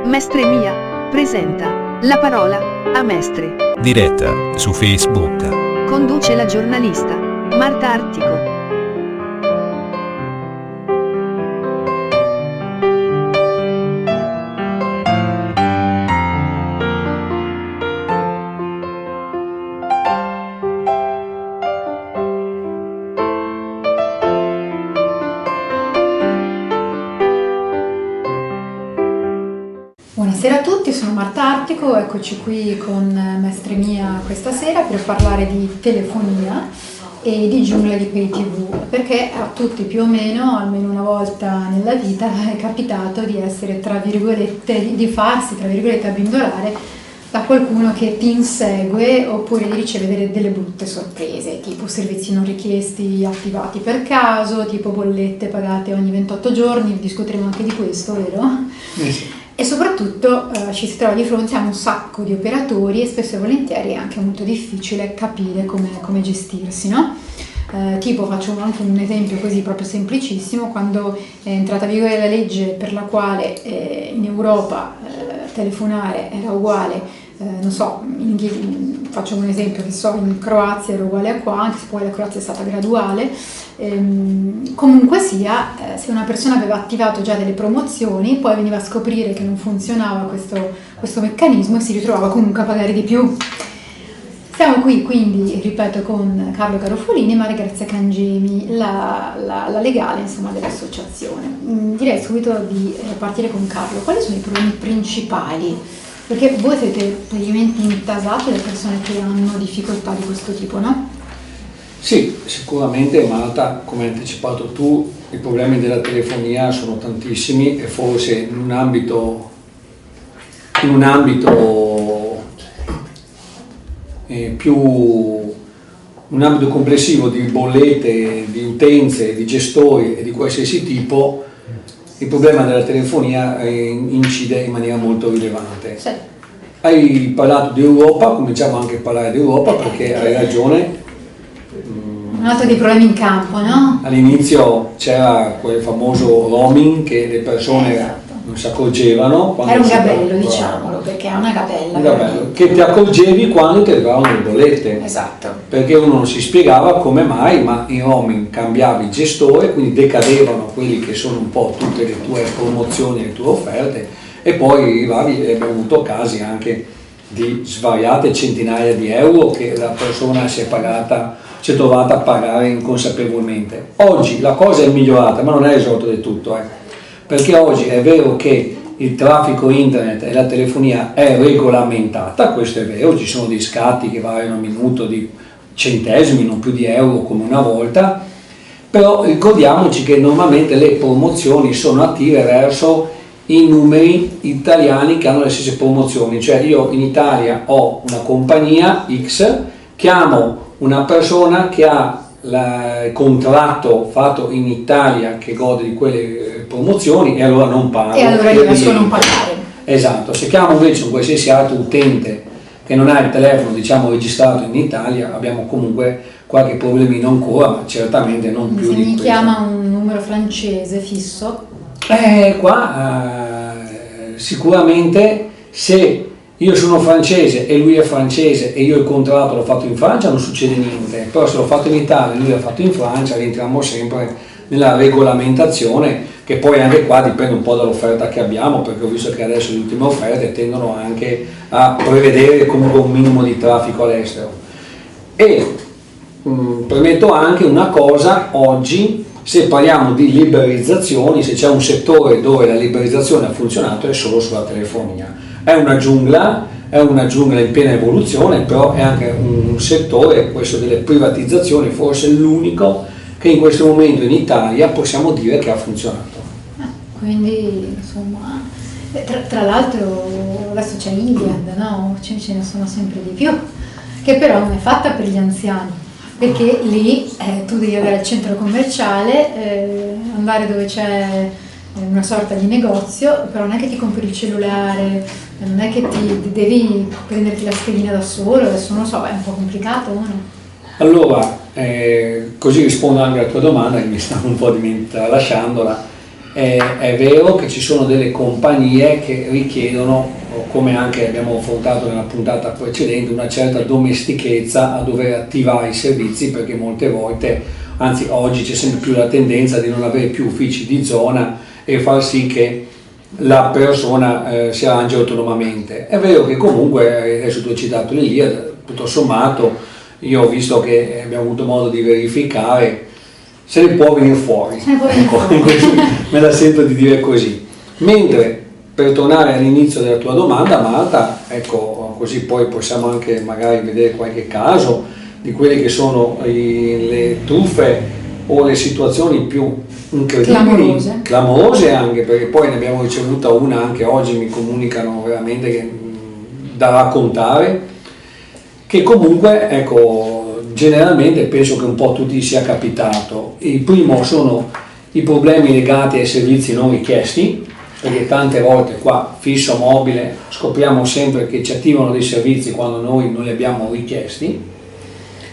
Mestre Mia presenta La parola a Mestre. Diretta su Facebook. Conduce la giornalista Marta Artico. Buonasera a tutti, sono Marta Artico, eccoci qui con Mestre Mia questa sera per parlare di telefonia e di giungla di Pay TV, perché a tutti più o meno, almeno una volta nella vita, è capitato di essere, tra virgolette, di farsi, tra virgolette, abbindolare da qualcuno che ti insegue oppure di ricevere delle brutte sorprese, tipo servizi non richiesti attivati per caso, tipo bollette pagate ogni 28 giorni, discuteremo anche di questo, vero? Sì. E soprattutto ci si trova di fronte a un sacco di operatori e spesso e volentieri è anche molto difficile capire come gestirsi, no? Tipo, faccio anche un esempio così proprio semplicissimo: quando è entrata in vigore la legge per la quale in Europa telefonare era uguale, non so, faccio un esempio, che so, in Croazia era uguale a qua, anche se poi la Croazia è stata graduale. Comunque sia, se una persona aveva attivato già delle promozioni, poi veniva a scoprire che non funzionava questo meccanismo e si ritrovava comunque a pagare di più. Siamo qui quindi, ripeto, con Carlo Garofolini e Maria Grazia Cangemi, la legale, insomma, dell'associazione. Direi subito di partire con Carlo. Quali sono i problemi principali? Perché voi siete praticamente intasate le persone che hanno difficoltà di questo tipo, no? Sì, sicuramente, Marta, come hai anticipato tu, i problemi della telefonia sono tantissimi e forse in un ambito un ambito complessivo di bollette, di utenze, di gestori e di qualsiasi tipo, il problema della telefonia incide in maniera molto rilevante. Sì. Hai parlato di Europa, cominciamo anche a parlare di Europa perché hai ragione. Un altro dei problemi in campo, no? All'inizio c'era quel famoso roaming che le persone non si accorgevano. Era un gabello, diciamolo, perché è una gabella. Un gabello, che ti accorgevi quando ti arrivavano le bollette. Esatto. Perché uno non si spiegava come mai, ma in roaming cambiavi il gestore, quindi decadevano quelli che sono un po' tutte le tue promozioni, le tue offerte, e poi arrivavi, e abbiamo avuto casi anche di svariate centinaia di euro che la persona si è trovata a pagare inconsapevolmente. Oggi la cosa è migliorata, ma non è risolto del tutto, perché oggi è vero che il traffico internet e la telefonia è regolamentata, questo è vero, ci sono dei scatti che variano a minuto di centesimi, non più di euro come una volta, però ricordiamoci che normalmente le promozioni sono attive verso i numeri italiani che hanno le stesse promozioni, cioè io in Italia ho una compagnia X, chiamo una persona che ha il contratto fatto in Italia che gode di quelle promozioni e allora non pago. E allora io riesco a non pagare. Esatto, se chiamo invece un qualsiasi altro utente che non ha il telefono, diciamo, registrato in Italia, abbiamo comunque qualche problemino ancora, ma certamente non più di questo. Se mi chiama un numero francese fisso? Sicuramente se io sono francese e lui è francese e io il contratto l'ho fatto in Francia non succede niente, però se l'ho fatto in Italia e lui l'ha fatto in Francia rientriamo sempre nella regolamentazione, che poi anche qua dipende un po' dall'offerta che abbiamo, perché ho visto che adesso le ultime offerte tendono anche a prevedere comunque un minimo di traffico all'estero. E premetto anche una cosa: oggi, se parliamo di liberalizzazioni, se c'è un settore dove la liberalizzazione ha funzionato è solo sulla telefonia. È una giungla in piena evoluzione, però è anche un settore, questo delle privatizzazioni, forse l'unico che in questo momento in Italia possiamo dire che ha funzionato. Quindi, insomma, tra l'altro adesso c'è Iliad, no? Ce ne sono sempre di più, che però non è fatta per gli anziani, perché lì tu devi andare al centro commerciale, andare dove c'è una sorta di negozio, però non è che ti compri il cellulare, non è che ti devi prenderti la schedina da solo, adesso non lo so, è un po' complicato, no? Allora, così rispondo anche alla tua domanda, che mi stavo un po' tralasciandola. è vero che ci sono delle compagnie che richiedono, come anche abbiamo affrontato nella puntata precedente, una certa domestichezza a dover attivare i servizi, perché molte volte, anzi oggi c'è sempre più la tendenza di non avere più uffici di zona e far sì che la persona si arrangi autonomamente. È vero che comunque, adesso tu hai citato l'Iliad, tutto sommato io ho visto che abbiamo avuto modo di verificare, se ne può venire fuori, me la sento di dire così. Mentre, per tornare all'inizio della tua domanda, Marta, ecco, così poi possiamo anche magari vedere qualche caso di quelle che sono le truffe o le situazioni più incredibili, clamorose anche, perché poi ne abbiamo ricevuta una anche oggi, mi comunicano veramente che da raccontare, che comunque, ecco, generalmente penso che un po' a tutti sia capitato. Il primo sono i problemi legati ai servizi non richiesti, perché tante volte qua fisso mobile scopriamo sempre che ci attivano dei servizi quando noi non li abbiamo richiesti.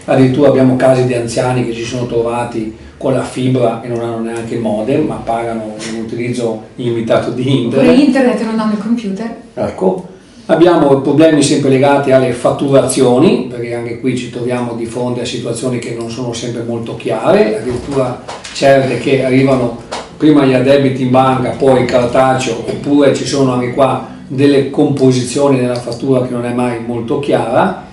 Addirittura abbiamo casi di anziani che si sono trovati con la fibra e non hanno neanche il modem, ma pagano un utilizzo illimitato di internet. Con internet e non hanno il computer. Ecco. Abbiamo problemi sempre legati alle fatturazioni, perché anche qui ci troviamo di fronte a situazioni che non sono sempre molto chiare, addirittura certe che arrivano prima gli addebiti in banca, poi il cartaceo, oppure ci sono anche qua delle composizioni della fattura che non è mai molto chiara.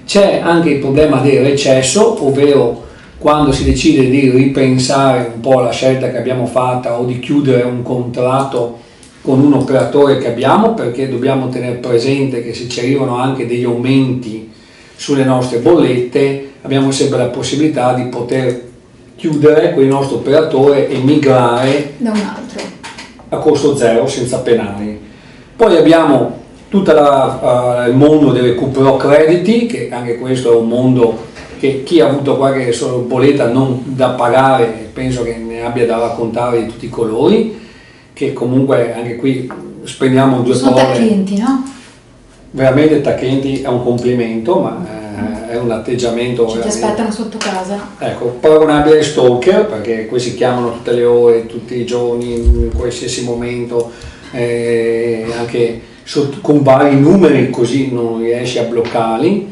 C'è anche il problema del recesso, ovvero quando si decide di ripensare un po' la scelta che abbiamo fatta o di chiudere un contratto con un operatore che abbiamo, perché dobbiamo tenere presente che se ci arrivano anche degli aumenti sulle nostre bollette abbiamo sempre la possibilità di poter chiudere quel nostro operatore e migrare da un altro a costo zero senza penali. Poi abbiamo tutto il mondo dei recupero crediti, che anche questo è un mondo che chi ha avuto qualche bolletta non da pagare penso che ne abbia da raccontare di tutti i colori, che comunque anche qui spendiamo due sono parole. Tacchenti, no? Veramente tacchenti è un complimento, ma è un atteggiamento Ci ti aspettano sotto casa. Ecco, paragonabile ai stalker, perché questi chiamano tutte le ore, tutti i giorni, in qualsiasi momento, anche con vari numeri, così non riesci a bloccarli.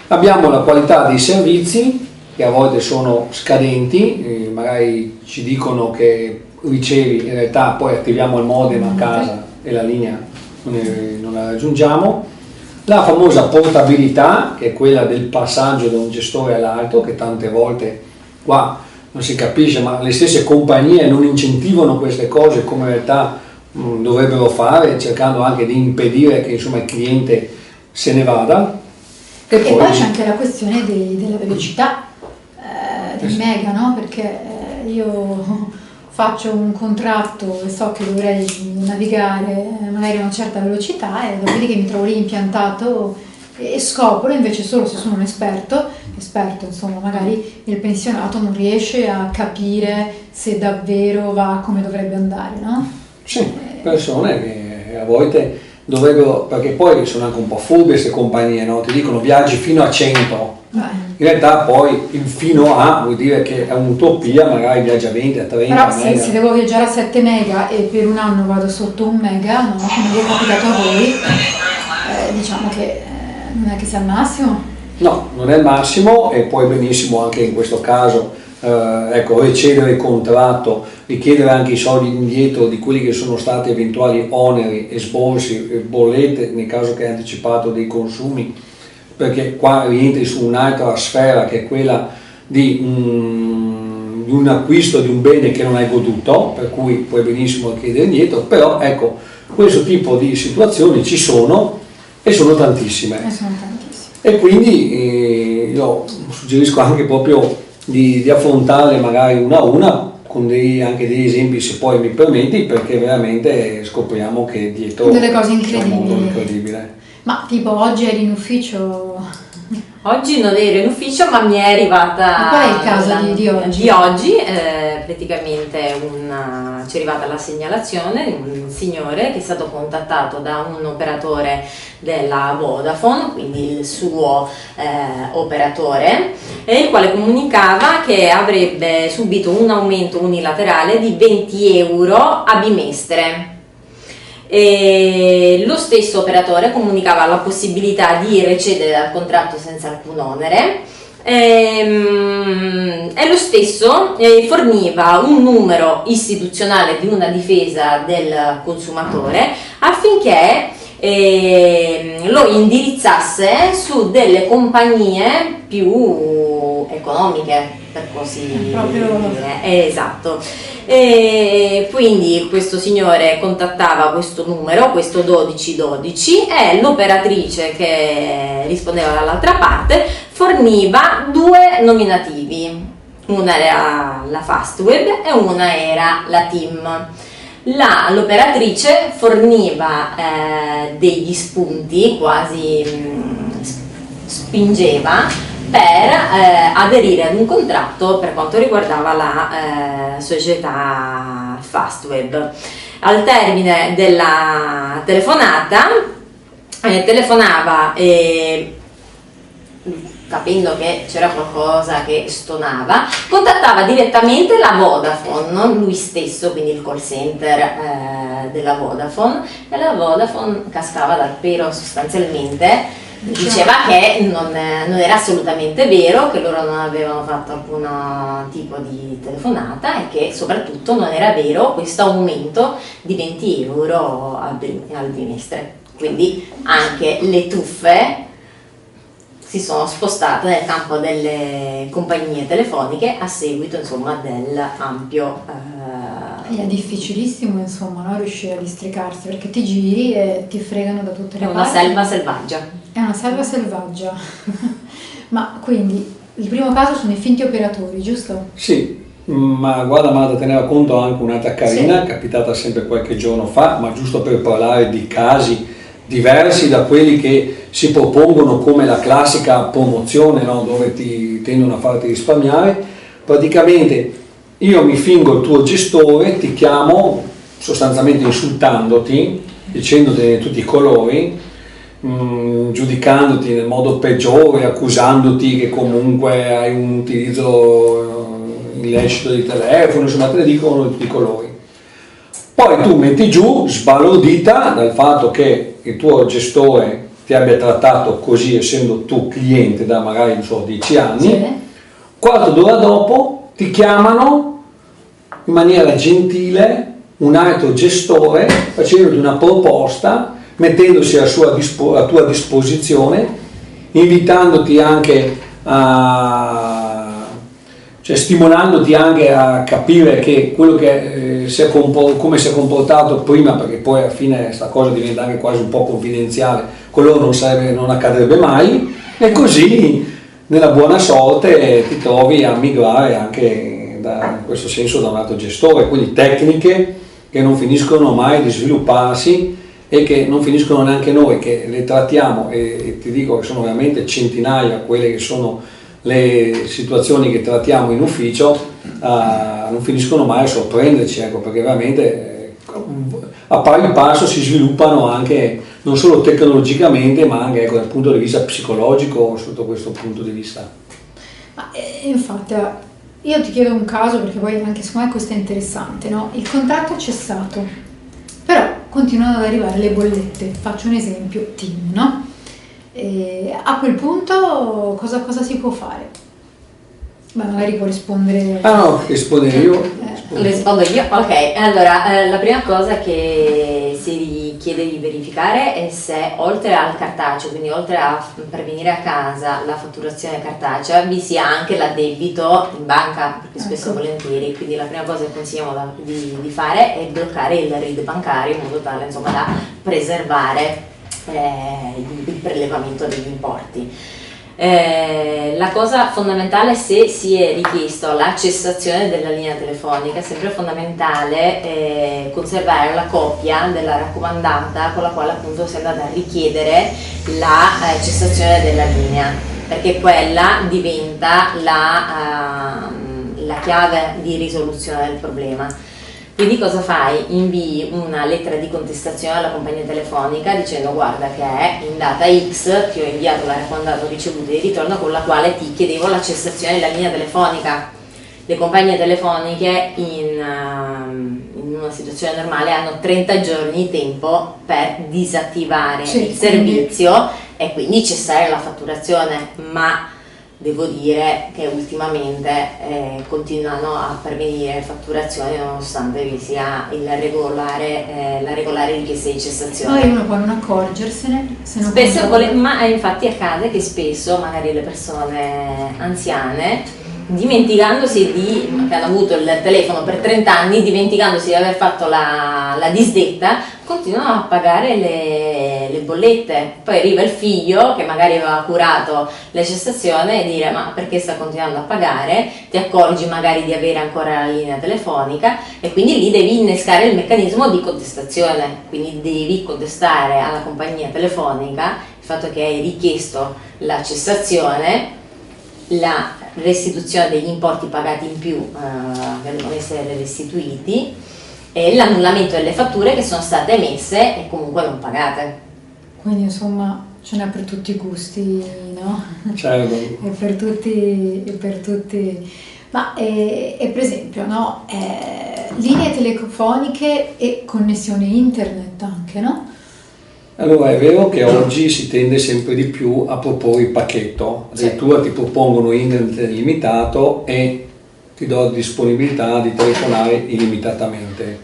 Abbiamo la qualità dei servizi, che a volte sono scadenti, magari ci dicono che ricevi, in realtà poi attiviamo il modem a casa e la linea non la raggiungiamo. La famosa portabilità, che è quella del passaggio da un gestore all'altro, che tante volte qua non si capisce, ma le stesse compagnie non incentivano queste cose come in realtà dovrebbero fare, cercando anche di impedire che insomma il cliente se ne vada. E poi c'è anche la questione della velocità del mega, no? Perché io faccio un contratto e so che dovrei navigare magari a una certa velocità e dopodiché mi trovo lì impiantato e scopro invece solo se sono un esperto insomma, magari il pensionato non riesce a capire se davvero va come dovrebbe andare, no? Sì, persone che a volte dovrebbero, perché poi sono anche un po' furbe queste compagnie, no? Ti dicono viaggi fino a 100. In realtà poi il fino a vuol dire che è un'utopia, magari viaggia a 20, a 30 però mega. se devo viaggiare a 7 mega e per un anno vado sotto 1 mega, no? Come vi è capitato a voi, diciamo che non è che sia il massimo. No, non è il massimo, e puoi benissimo anche in questo caso recedere il contratto, richiedere anche i soldi indietro di quelli che sono stati eventuali oneri, esborsi, bollette nel caso che hai anticipato dei consumi, perché qua rientri su un'altra sfera che è quella di un acquisto di un bene che non hai goduto, per cui puoi benissimo chiedere indietro. Però ecco, questo tipo di situazioni ci sono e sono tantissime. E quindi io suggerisco anche proprio di affrontarle magari una a una, con anche degli esempi se poi mi permetti, perché veramente scopriamo che dietro delle cose c'è un mondo incredibili. incredibile. Ma tipo oggi eri in ufficio Oggi non ero in ufficio, ma mi è arrivata. Ma qual è il caso di oggi? Di oggi, praticamente ci è arrivata la segnalazione di un signore che è stato contattato da un operatore della Vodafone, quindi il suo operatore, il quale comunicava che avrebbe subito un aumento unilaterale di 20 euro a bimestre. E lo stesso operatore comunicava la possibilità di recedere dal contratto senza alcun onere e lo stesso forniva un numero istituzionale di una difesa del consumatore affinché lo indirizzasse su delle compagnie più economiche, per così dire. Esatto. E quindi questo signore contattava questo numero, questo 1212, e l'operatrice che rispondeva dall'altra parte forniva due nominativi, una era la Fastweb e una era la TIM. L'operatrice forniva degli spunti, quasi spingeva per aderire ad un contratto per quanto riguardava la società Fastweb. Al termine della telefonata telefonava capendo che c'era qualcosa che stonava, contattava direttamente la Vodafone, lui stesso, quindi il call center della Vodafone, e la Vodafone cascava dal pero sostanzialmente. Diceva che non era assolutamente vero, che loro non avevano fatto alcun tipo di telefonata e che soprattutto non era vero questo aumento di 20 euro al bimestre. Quindi anche le truffe si sono spostate nel campo delle compagnie telefoniche a seguito, insomma, dell'ampio È difficilissimo, insomma, no? Riuscire a districarsi, perché ti giri e ti fregano da tutte le parti. È una selva selvaggia. È una selva selvaggia. Ma quindi il primo caso sono i finti operatori, giusto? Sì, ma guarda, Marta, teneva conto anche un'altra carina, Sì. capitata sempre qualche giorno fa, ma giusto per parlare di casi diversi da quelli che si propongono come la classica promozione, no? Dove ti tendono a farti risparmiare. Praticamente io mi fingo il tuo gestore, ti chiamo sostanzialmente insultandoti, dicendoti tutti i colori, giudicandoti nel modo peggiore, accusandoti che comunque hai un utilizzo illecito di telefono, insomma te ne dicono di tutti i colori. Poi tu metti giù, sbalordita dal fatto che il tuo gestore ti abbia trattato così, essendo tu cliente da magari, non so, 10 anni, Sì. quarto d'ora dopo ti chiamano in maniera gentile un altro gestore facendoti una proposta, mettendosi a tua disposizione, invitandoti anche cioè stimolandoti anche a capire che quello che come si è comportato prima, perché poi alla fine questa cosa diventa anche quasi un po' confidenziale, con loro non accadrebbe mai, e così nella buona sorte ti trovi a migrare anche in questo senso da un altro gestore, quindi tecniche che non finiscono mai di svilupparsi e che non finiscono neanche noi, che le trattiamo, e ti dico che sono veramente centinaia quelle che sono le situazioni che trattiamo in ufficio, non finiscono mai a sorprenderci, ecco, perché veramente a pari passo si sviluppano anche non solo tecnologicamente ma anche, ecco, dal punto di vista psicologico, sotto questo punto di vista. Ma infatti io ti chiedo un caso, perché poi anche secondo me questo è interessante, no? Il contratto è cessato, però continuano ad arrivare le bollette. Faccio un esempio, TIM, no? E a quel punto cosa si può fare? Ma magari può rispondere. Ah no, rispondere io? Rispondo io? Ok, allora la prima cosa che si chiede di verificare è se oltre al cartaceo, quindi oltre a prevenire a casa la fatturazione cartacea, vi sia anche l'addebito in banca, perché spesso e volentieri, quindi la prima cosa che consigliamo di fare è bloccare il RID bancario in modo tale, insomma, da preservare il prelevamento degli importi. La cosa fondamentale, se si è richiesto la cessazione della linea telefonica, è sempre fondamentale conservare la copia della raccomandata con la quale appunto si è andata a richiedere la cessazione della linea. perché quella diventa la chiave di risoluzione del problema. Quindi cosa fai? Invii una lettera di contestazione alla compagnia telefonica dicendo: guarda che in data X ti ho inviato la raccomandata ricevuta di ritorno con la quale ti chiedevo la cessazione della linea telefonica. Le compagnie telefoniche in una situazione normale hanno 30 giorni di tempo per disattivare il servizio e quindi cessare la fatturazione, ma devo dire che ultimamente continuano a pervenire fatturazioni nonostante vi sia la regolare richiesta di cessazione. Poi uno può non accorgersene, se non Spesso ma infatti accade che spesso magari le persone anziane, dimenticandosi che hanno avuto il telefono per 30 anni, dimenticandosi di aver fatto la disdetta, continuano a pagare le bollette. Poi arriva il figlio che magari aveva curato la cessazione e dire: ma perché sta continuando a pagare? Ti accorgi magari di avere ancora la linea telefonica e quindi lì devi innescare il meccanismo di contestazione, quindi devi contestare alla compagnia telefonica il fatto che hai richiesto la cessazione, la restituzione degli importi pagati in più che devono essere restituiti e l'annullamento delle fatture che sono state emesse e comunque non pagate. Quindi insomma ce n'è per tutti i gusti, no? Certo. E per tutti. Ma per esempio, no? Linee telefoniche e connessione internet anche, no? Allora è vero che oggi si tende sempre di più a proporre il pacchetto, addirittura ti propongono internet illimitato e ti do disponibilità di telefonare illimitatamente.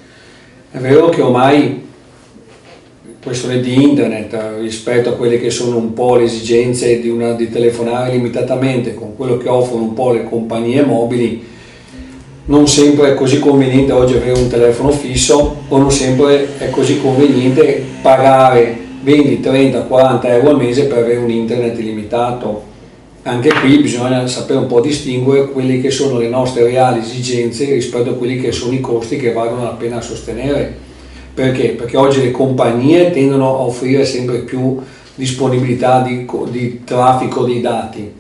È vero che ormai questione di internet rispetto a quelle che sono un po' le esigenze di telefonare limitatamente con quello che offrono un po' le compagnie mobili, non sempre è così conveniente oggi avere un telefono fisso o non sempre è così conveniente pagare 20, 30, 40 euro al mese per avere un internet illimitato. Anche qui bisogna sapere un po' distinguere quelle che sono le nostre reali esigenze rispetto a quelli che sono i costi che valgono la pena sostenere. Perché? Perché oggi le compagnie tendono a offrire sempre più disponibilità di traffico dei dati.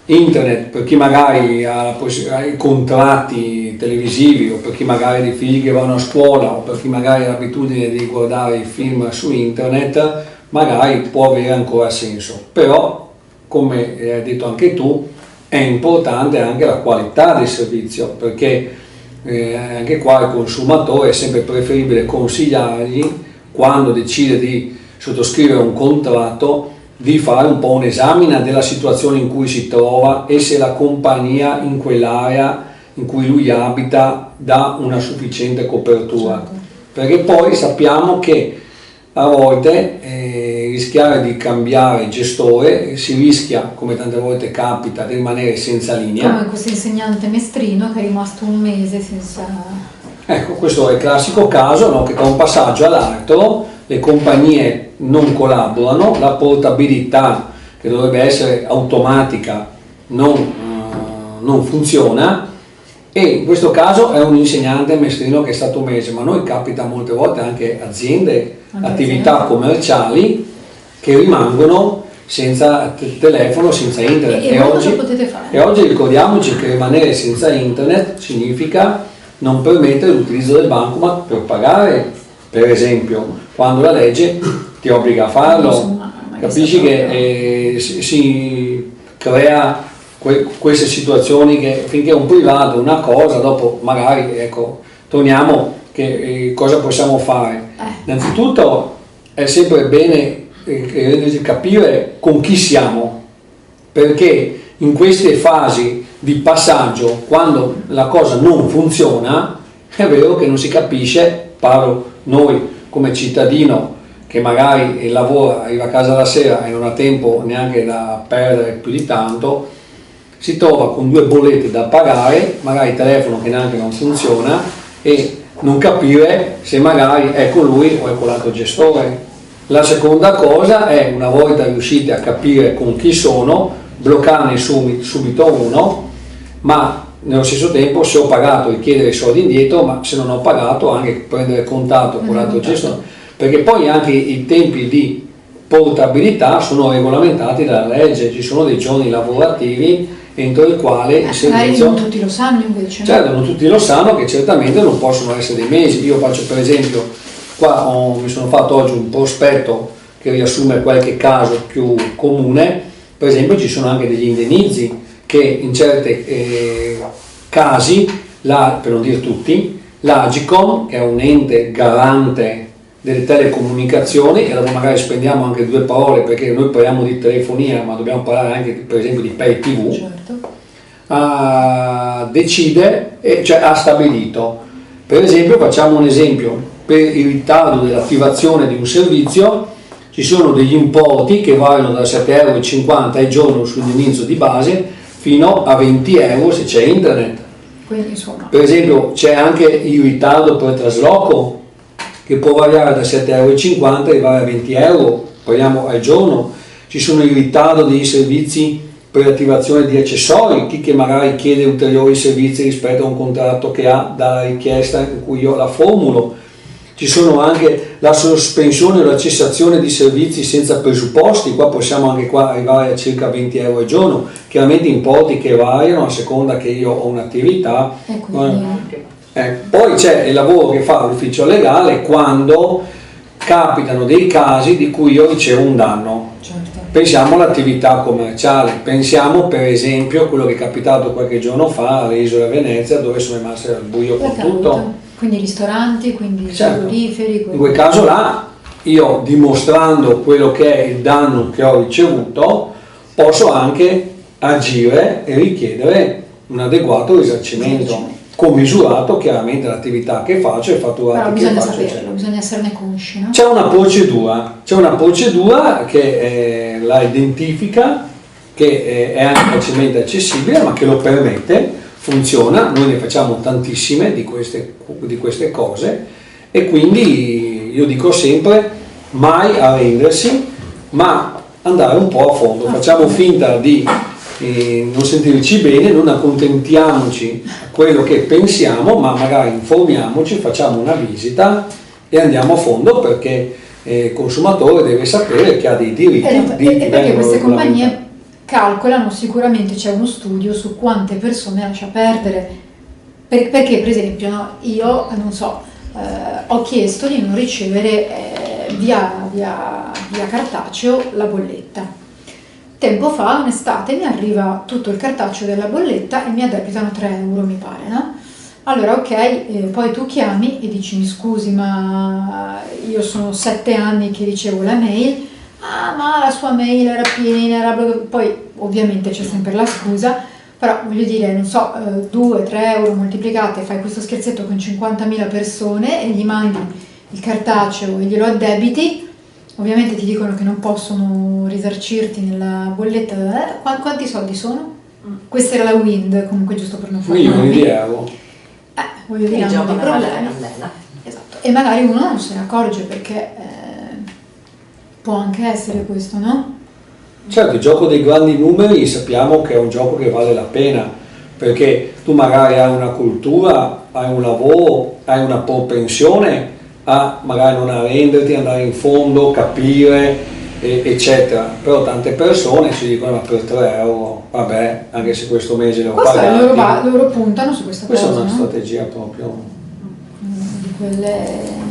Internet, per chi magari ha i contratti televisivi o per chi magari ha dei figli che vanno a scuola o per chi magari ha l'abitudine di guardare i film su internet, magari può avere ancora senso. Però, come hai detto anche tu, è importante anche la qualità del servizio, perché anche qua il consumatore è sempre preferibile consigliargli, quando decide di sottoscrivere un contratto, di fare un po' un'esamina della situazione in cui si trova e se la compagnia in quell'area in cui lui abita dà una sufficiente copertura. Certo. Perché poi sappiamo che a volte rischiare di cambiare gestore si rischia, come tante volte capita, di rimanere senza linea. Come questo insegnante mestrino che è rimasto un mese senza... Ecco, questo è il classico caso, no? Che da un passaggio all'altro le compagnie non collaborano, la portabilità che dovrebbe essere automatica non funziona, e in questo caso è un insegnante mestrino che è stato un mese, ma a noi capita molte volte anche aziende, attività commerciali che rimangono senza telefono, senza internet. E oggi, cosa potete fare? E oggi ricordiamoci che rimanere senza internet significa non permettere l'utilizzo del bancomat per pagare, per esempio, quando la legge ti obbliga a farlo. Capisci che si crea queste situazioni che finché è un privato, una cosa, dopo magari, ecco, torniamo che cosa possiamo fare. Innanzitutto è sempre bene renderci capire con chi siamo, perché in queste fasi di passaggio, quando la cosa non funziona, è vero che non si capisce, parlo noi come cittadino che magari lavora, arriva a casa la sera e non ha tempo neanche da perdere più di tanto, si trova con due bollette da pagare, magari il telefono che neanche non funziona, e non capire se magari è con lui o è con l'altro gestore. La seconda cosa è, una volta riusciti a capire con chi sono, bloccarne subito uno, ma nello stesso tempo, se ho pagato, richiedere i soldi indietro, ma se non ho pagato anche prendere contatto con l'altro gestore, perché poi anche i tempi di portabilità sono regolamentati dalla legge, ci sono dei giorni lavorativi entro il quale il Magari servizio... non tutti lo sanno invece. no? Certo, non tutti lo sanno che certamente non possono essere dei mesi. Io faccio per esempio, qua mi sono fatto oggi un prospetto che riassume qualche caso più comune. Per esempio ci sono anche degli indennizzi che in certi casi, per non dire tutti, l'Agicom, che è un ente garante delle telecomunicazioni, e dopo magari spendiamo anche due parole perché noi parliamo di telefonia ma dobbiamo parlare anche per esempio di pay TV, Certo. decide, cioè ha stabilito, per esempio facciamo un esempio, per il ritardo dell'attivazione di un servizio ci sono degli importi che variano da 7,50 € al giorno sull'inizio di base fino a 20 € se c'è internet. Quindi insomma, Per esempio c'è anche il ritardo per trasloco che può variare da 7,50 € arrivare a 20 €, parliamo al giorno. Ci sono il ritardo dei servizi per l'attivazione di accessori, chi che magari chiede ulteriori servizi rispetto a un contratto che ha dalla richiesta in cui io la formulo. Ci sono anche la sospensione o la cessazione di servizi senza presupposti, qua possiamo anche qua arrivare a circa 20 € al giorno, chiaramente importi che variano a seconda che io ho un'attività. e quindi Poi c'è il lavoro che fa l'ufficio legale quando capitano dei casi di cui io ricevo un danno. certo. Pensiamo all'attività commerciale, pensiamo per esempio a quello che è capitato qualche giorno fa alle isole Venezia dove sono rimaste al buio con tutto. Quindi ristoranti, quindi Certo. frigoriferi. In quel caso là, io dimostrando quello che è il danno che ho ricevuto, posso anche agire e richiedere un adeguato risarcimento, commisurato chiaramente l'attività che faccio e il Però fatturato che bisogna faccio. saperlo, eccetera. bisogna esserne consci, no? C'è una procedura che la identifica, che è anche facilmente accessibile, ma che lo permette. Funziona, noi ne facciamo tantissime di queste cose e quindi io dico sempre mai arrendersi ma andare un po' a fondo, facciamo finta di non sentirci bene, non accontentiamoci a quello che pensiamo ma magari informiamoci, facciamo una visita e andiamo a fondo perché il consumatore deve sapere che ha dei diritti. E perché queste compagnie calcolano, sicuramente c'è uno studio su quante persone lascia perdere, perché per esempio no, io non so, ho chiesto di non ricevere via cartaceo la bolletta. Tempo fa, un'estate, mi arriva tutto il cartaceo della bolletta e mi addebitano 3 € mi pare, no? Allora ok, poi tu chiami e dici mi scusi ma io sono 7 anni che ricevo la mail. Ah, ma la sua mail era piena, poi ovviamente c'è sempre la scusa, però voglio dire, non so, 2-3 € moltiplicate, fai questo scherzetto con 50.000 persone e gli mandi il cartaceo e glielo addebiti, ovviamente ti dicono che non possono risarcirti nella bolletta, quanti soldi sono? Questa era la Wind, comunque giusto per non fare milioni di nomi. euro. Voglio dire, Il hanno gioco dei ne vale la problemi. candela. Esatto, e magari uno non se ne accorge perché può anche essere questo, no? Certo, il gioco dei grandi numeri sappiamo che è un gioco che vale la pena, perché tu magari hai una cultura, hai un lavoro, hai una propensione a magari non arrenderti, andare in fondo, capire, eccetera. Però tante persone ci dicono ma per 3 €, vabbè, anche se questo mese le ho Questo pagati. loro puntano su questa Questa è cosa, una no? strategia proprio. Di quelle...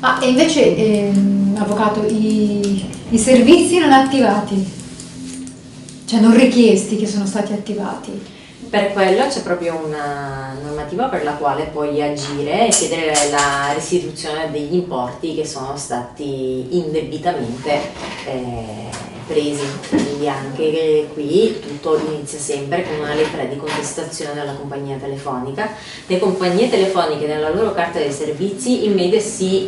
Ah, e invece, avvocato, i servizi non attivati, cioè non richiesti che sono stati attivati. Per quello c'è proprio una normativa per la quale puoi agire e chiedere la restituzione degli importi che sono stati indebitamente presi. Quindi anche qui tutto inizia sempre con una lettera di contestazione alla compagnia telefonica. Le compagnie telefoniche nella loro carta dei servizi in media si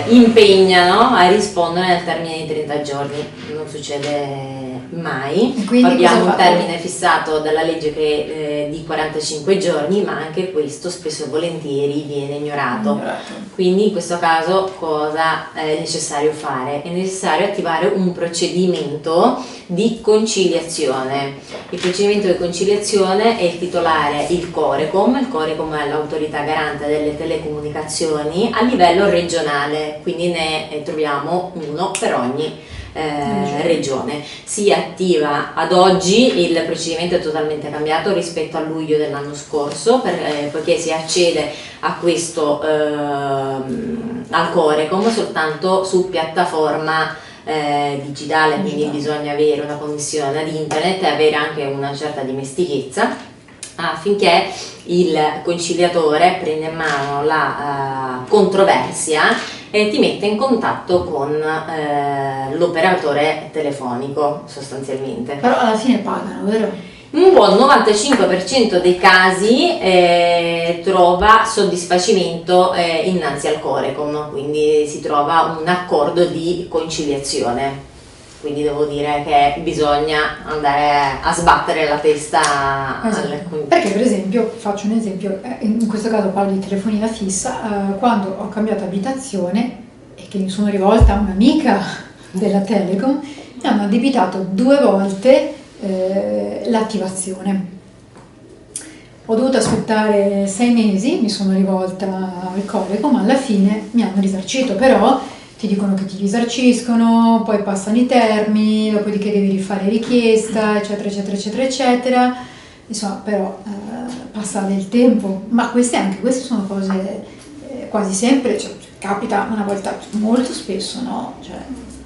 impegnano a rispondere nel termine di 30 giorni, non succede mai. E quindi Abbiamo cosa un fate? termine fissato dalla legge che di 45 giorni, ma anche questo spesso e volentieri viene ignorato. Quindi in questo caso cosa è necessario fare? È necessario attivare un procedimento di conciliazione. Il procedimento di conciliazione è il titolare il Corecom è l'autorità garante delle telecomunicazioni a livello regionale. quindi ne troviamo uno per ogni regione. Si attiva ad oggi, il procedimento è totalmente cambiato rispetto a luglio dell'anno scorso, poiché si accede a questo al Corecom soltanto su piattaforma digitale, quindi bisogna avere una connessione ad internet e avere anche una certa dimestichezza affinché il conciliatore prenda in mano la controversia e ti mette in contatto con l'operatore telefonico sostanzialmente. Però alla fine pagano, vero? Un buon 95% dei casi trova soddisfacimento innanzi al Corecom, quindi si trova un accordo di conciliazione. Quindi devo dire che bisogna andare a sbattere la testa. Esatto. Perché per esempio, faccio un esempio, in questo caso parlo di telefonia fissa, quando ho cambiato abitazione e che mi sono rivolta a un'amica della Telecom, mi hanno addebitato 2 volte l'attivazione. Ho dovuto aspettare 6 mesi, mi sono rivolta al Corecom, alla fine mi hanno risarcito, però ti dicono che ti risarciscono, poi passano i termini, dopodiché devi rifare richiesta, eccetera, eccetera, eccetera, eccetera. Insomma, però passa del tempo, ma queste sono cose quasi sempre, cioè, capita una volta molto spesso, no? Cioè,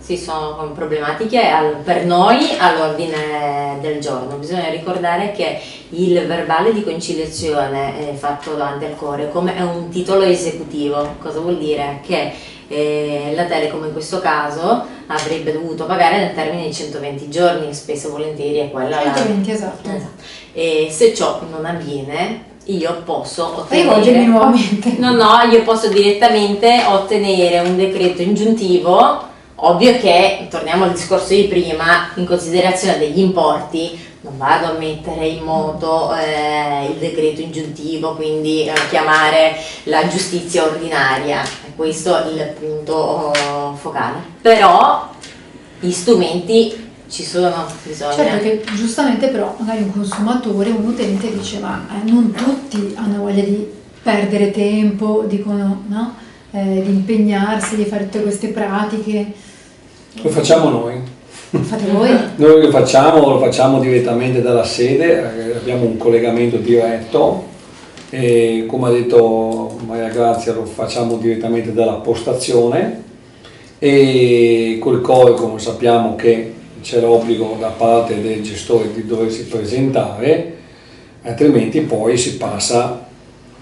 Sì, sono problematiche per noi all'ordine del giorno. Bisogna ricordare che il verbale di conciliazione fatto davanti al Corecom è un titolo esecutivo. Cosa vuol dire? Che la Telecom in questo caso avrebbe dovuto pagare nel termine di 120 giorni, spesso e volentieri è quella 120, esatto. E se ciò non avviene, io posso rivolgermi nuovamente. No, io posso direttamente ottenere un decreto ingiuntivo. Ovvio che, torniamo al discorso di prima, in considerazione degli importi, non vado a mettere in moto il decreto ingiuntivo, quindi chiamare la giustizia ordinaria, questo è il punto focale. Però gli strumenti ci sono, bisogna. Certo che giustamente però magari un consumatore, un utente dice ma non tutti hanno voglia di perdere tempo, dicono no? Di impegnarsi, di fare tutte queste pratiche. Lo facciamo noi. Fate voi? Noi lo facciamo direttamente dalla sede, abbiamo un collegamento diretto e come ha detto Maria Grazia lo facciamo direttamente dalla postazione e col Corecom sappiamo che c'è l'obbligo da parte del gestore di doversi presentare, altrimenti poi si passa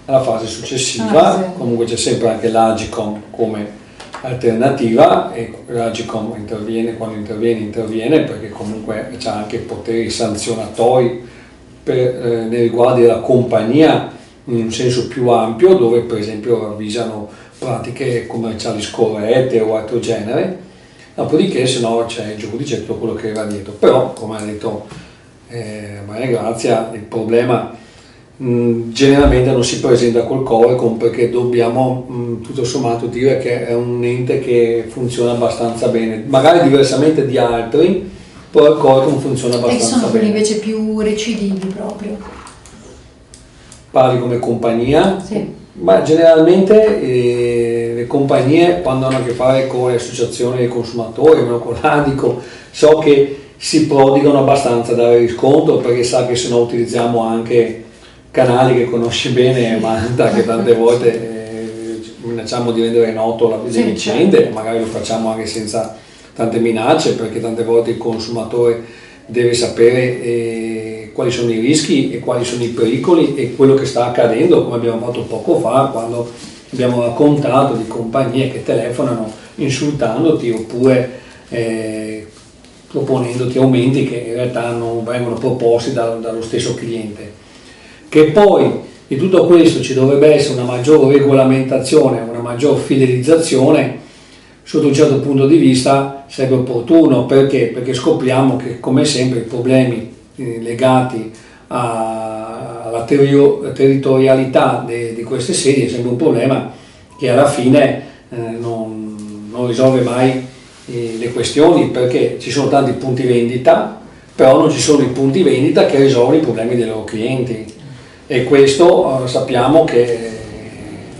alla fase successiva. Comunque c'è sempre anche l'Agicom come alternativa e l'Agicom interviene quando interviene perché comunque c'ha anche poteri sanzionatori nei riguardi della compagnia in un senso più ampio, dove per esempio ravvisano pratiche commerciali scorrette o altro genere. Dopodiché se no c'è il giudice e tutto quello che va dietro. Però come ha detto Maria Grazia, il problema generalmente non si presenta col Corecom perché dobbiamo tutto sommato dire che è un ente che funziona abbastanza bene, magari diversamente di altri, però il Corecom funziona abbastanza bene. E sono quelli invece più recidivi proprio? Parli come compagnia? Sì. Ma generalmente le compagnie quando hanno a che fare con le associazioni dei consumatori, con l'Adico, so che si prodigano abbastanza a dare riscontro perché sa che se no utilizziamo anche canali che conosci bene, Manta, che tante volte minacciamo di rendere noto le vicende, magari lo facciamo anche senza tante minacce perché tante volte il consumatore deve sapere quali sono i rischi e quali sono i pericoli e quello che sta accadendo, come abbiamo fatto poco fa quando abbiamo raccontato di compagnie che telefonano insultandoti oppure proponendoti aumenti che in realtà non vengono proposti dallo stesso cliente. Che poi di tutto questo ci dovrebbe essere una maggior regolamentazione, una maggior fidelizzazione, sotto un certo punto di vista sarebbe opportuno. Perché? Perché scopriamo che come sempre i problemi legati alla territorialità di queste sedi è sempre un problema che alla fine non risolve mai le questioni, perché ci sono tanti punti vendita, però non ci sono i punti vendita che risolvono i problemi dei loro clienti. E questo sappiamo che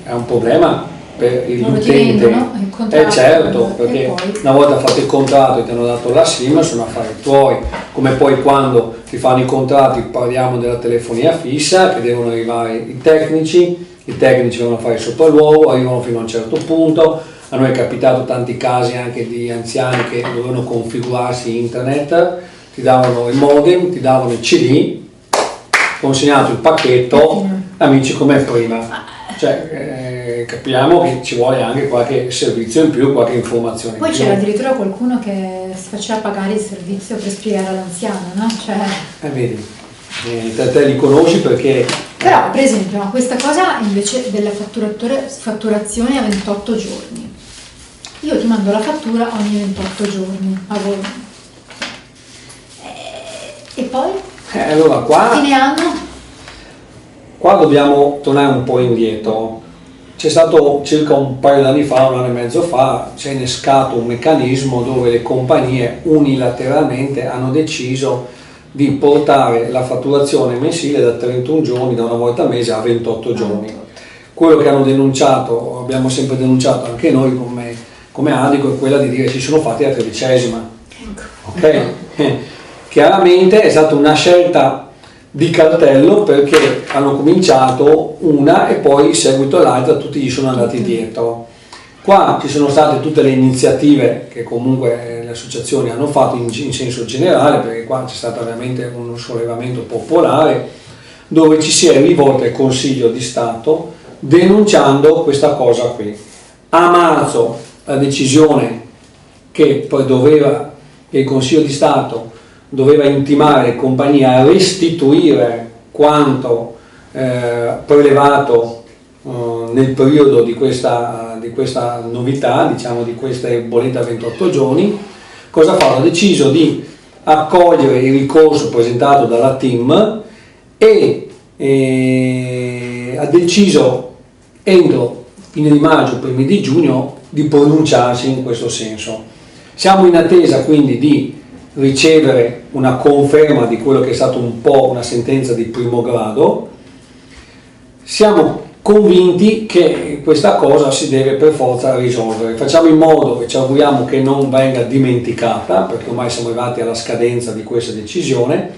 è un problema per Loro ti l'utente. vendono il contratto, Certo, e perché poi- una volta fatto il contratto e ti hanno dato la SIM sono affari tuoi, come poi quando ti fanno i contratti, parliamo della telefonia fissa, che devono arrivare i tecnici devono fare il sopralluogo, arrivano fino a un certo punto. A noi è capitato tanti casi anche di anziani che dovevano configurarsi internet, ti davano il modem, ti davano il CD, consegnato il pacchetto, amici come prima. Cioè, capiamo che ci vuole anche qualche servizio in più, qualche informazione in Poi più. c'era addirittura qualcuno che si faceva pagare il servizio per spiegare all'anziano, no? Cioè, Vedi, te li conosci perché però, per esempio, no, questa cosa invece della fatturazione a 28 giorni. Io ti mando la fattura ogni 28 giorni a voi. E poi? allora qua Fine anno? Qua dobbiamo tornare un po' indietro. C'è stato circa un paio d'anni fa, un anno e mezzo fa, si è innescato un meccanismo dove le compagnie unilateralmente hanno deciso di portare la fatturazione mensile da 31 giorni, da una volta al mese, a 28 giorni. Quello che hanno denunciato, abbiamo sempre denunciato anche noi come Adico, è quella di dire si sono fatti la 13ª. Ok? Chiaramente è stata una scelta di cartello perché hanno cominciato una e poi in seguito l'altra tutti gli sono andati dietro. Qua ci sono state tutte le iniziative che comunque le associazioni hanno fatto in senso generale, perché qua c'è stato veramente uno sollevamento popolare dove ci si è rivolto al Consiglio di Stato denunciando questa cosa qui. A marzo la decisione che poi che il Consiglio di Stato doveva intimare le compagnie a restituire quanto prelevato nel periodo di questa novità, diciamo di questa bolletta a 28 giorni. Cosa ha fatto? Ha deciso di accogliere il ricorso presentato dalla team e ha deciso entro fine di maggio, primi di giugno, di pronunciarsi in questo senso. Siamo in attesa quindi di ricevere una conferma di quello che è stato un po' una sentenza di primo grado. Siamo convinti che questa cosa si deve per forza risolvere. Facciamo in modo e ci auguriamo che non venga dimenticata, perché ormai siamo arrivati alla scadenza di questa decisione,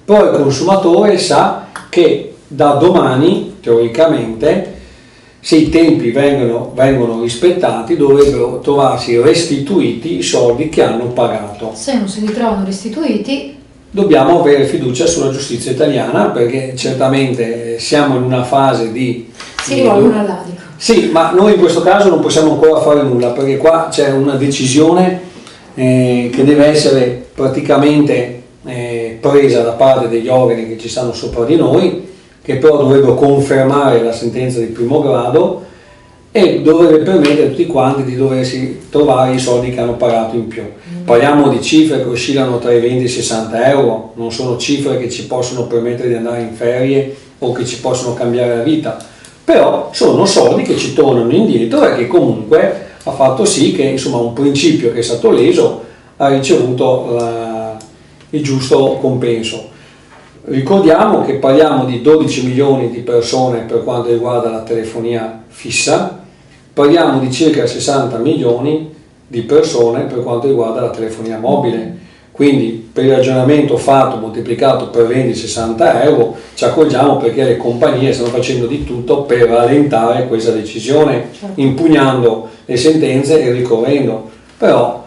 però il consumatore sa che da domani, teoricamente, se i tempi vengono rispettati, dovrebbero trovarsi restituiti i soldi che hanno pagato. Se non si ritrovano restituiti, Dobbiamo avere fiducia sulla giustizia italiana, perché certamente siamo in una fase di... si rivolgono all'Adico. Sì, ma noi in questo caso non possiamo ancora fare nulla, perché qua c'è una decisione che deve essere praticamente presa da parte degli organi che ci stanno sopra di noi, che però dovrebbero confermare la sentenza di primo grado e dovrebbe permettere a tutti quanti di doversi trovare i soldi che hanno pagato in più. Parliamo di cifre che oscillano tra i 20 e i 60 euro, non sono cifre che ci possono permettere di andare in ferie o che ci possono cambiare la vita, però sono soldi che ci tornano indietro e che comunque ha fatto sì che insomma un principio che è stato leso ha ricevuto il giusto compenso. Ricordiamo che parliamo di 12 milioni di persone per quanto riguarda la telefonia fissa, parliamo di circa 60 milioni di persone per quanto riguarda la telefonia mobile, quindi per il ragionamento fatto moltiplicato per 20-60 euro ci accorgiamo perché le compagnie stanno facendo di tutto per rallentare questa decisione, impugnando le sentenze e ricorrendo, però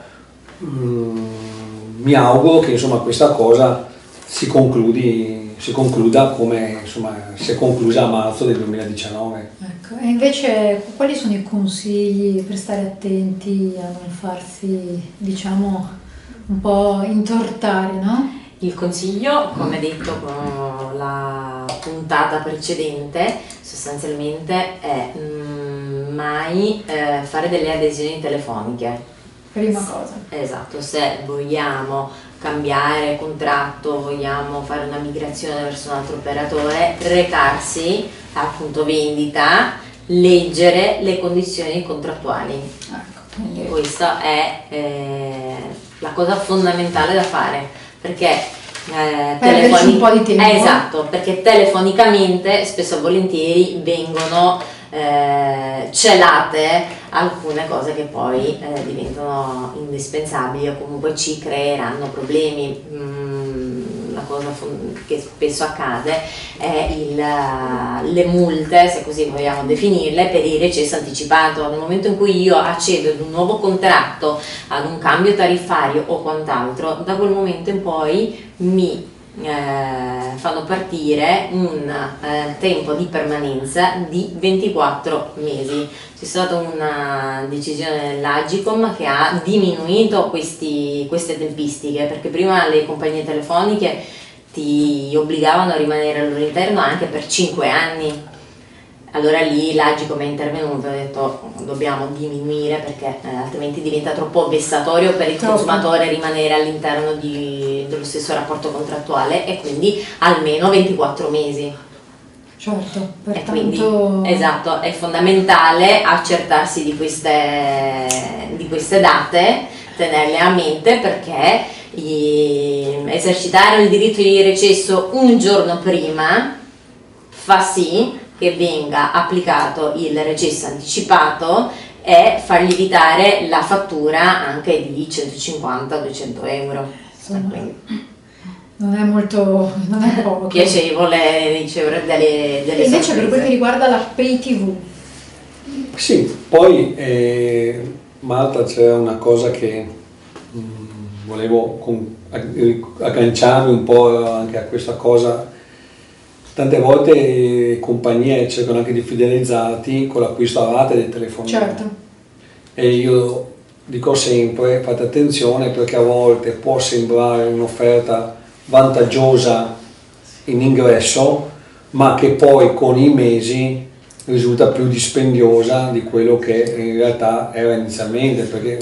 mi auguro che insomma questa cosa si concluda come insomma si è conclusa a marzo del 2019. Ecco. E invece quali sono i consigli per stare attenti a non farsi, diciamo, un po' intortare, no? Il consiglio, come detto con la puntata precedente, sostanzialmente è mai fare delle adesioni telefoniche. Prima cosa. Esatto, se vogliamo cambiare contratto, vogliamo fare una migrazione verso un altro operatore, recarsi al punto vendita, leggere le condizioni contrattuali. Ecco, quindi Questa è la cosa fondamentale da fare, perché perderci un po' di tempo. Esatto, perché telefonicamente spesso e volentieri vengono celate alcune cose che poi diventano indispensabili o comunque ci creeranno problemi. Una cosa che spesso accade è le multe, se così vogliamo definirle, per il recesso anticipato. Nel momento in cui io accedo ad un nuovo contratto, ad un cambio tariffario o quant'altro, da quel momento in poi mi fanno partire un tempo di permanenza di 24 mesi. C'è stata una decisione dell'Agcom che ha diminuito queste tempistiche, perché prima le compagnie telefoniche ti obbligavano a rimanere al loro interno anche per 5 anni. Allora lì l'Agcom è intervenuto e ha detto dobbiamo diminuire perché altrimenti diventa troppo vessatorio per il consumatore rimanere all'interno dello stesso rapporto contrattuale, e quindi almeno 24 mesi. Certo, E pertanto... quindi, esatto, è fondamentale accertarsi di queste date, tenerle a mente, perché esercitare il diritto di recesso un giorno prima fa sì che venga applicato il recesso anticipato e far lievitare la fattura anche di 150-200 euro. Insomma, non è poco. Piacevole ricevere delle Invece sorprese. per quel che riguarda la Pay TV, Sì, poi Marta, c'era una cosa che volevo agganciarmi un po' anche a questa cosa. Tante volte compagnie cercano anche di fidelizzarti con l'acquisto a rate del telefonino. certo, E io dico sempre, fate attenzione, perché a volte può sembrare un'offerta vantaggiosa in ingresso, ma che poi con i mesi risulta più dispendiosa di quello che in realtà era inizialmente. Perché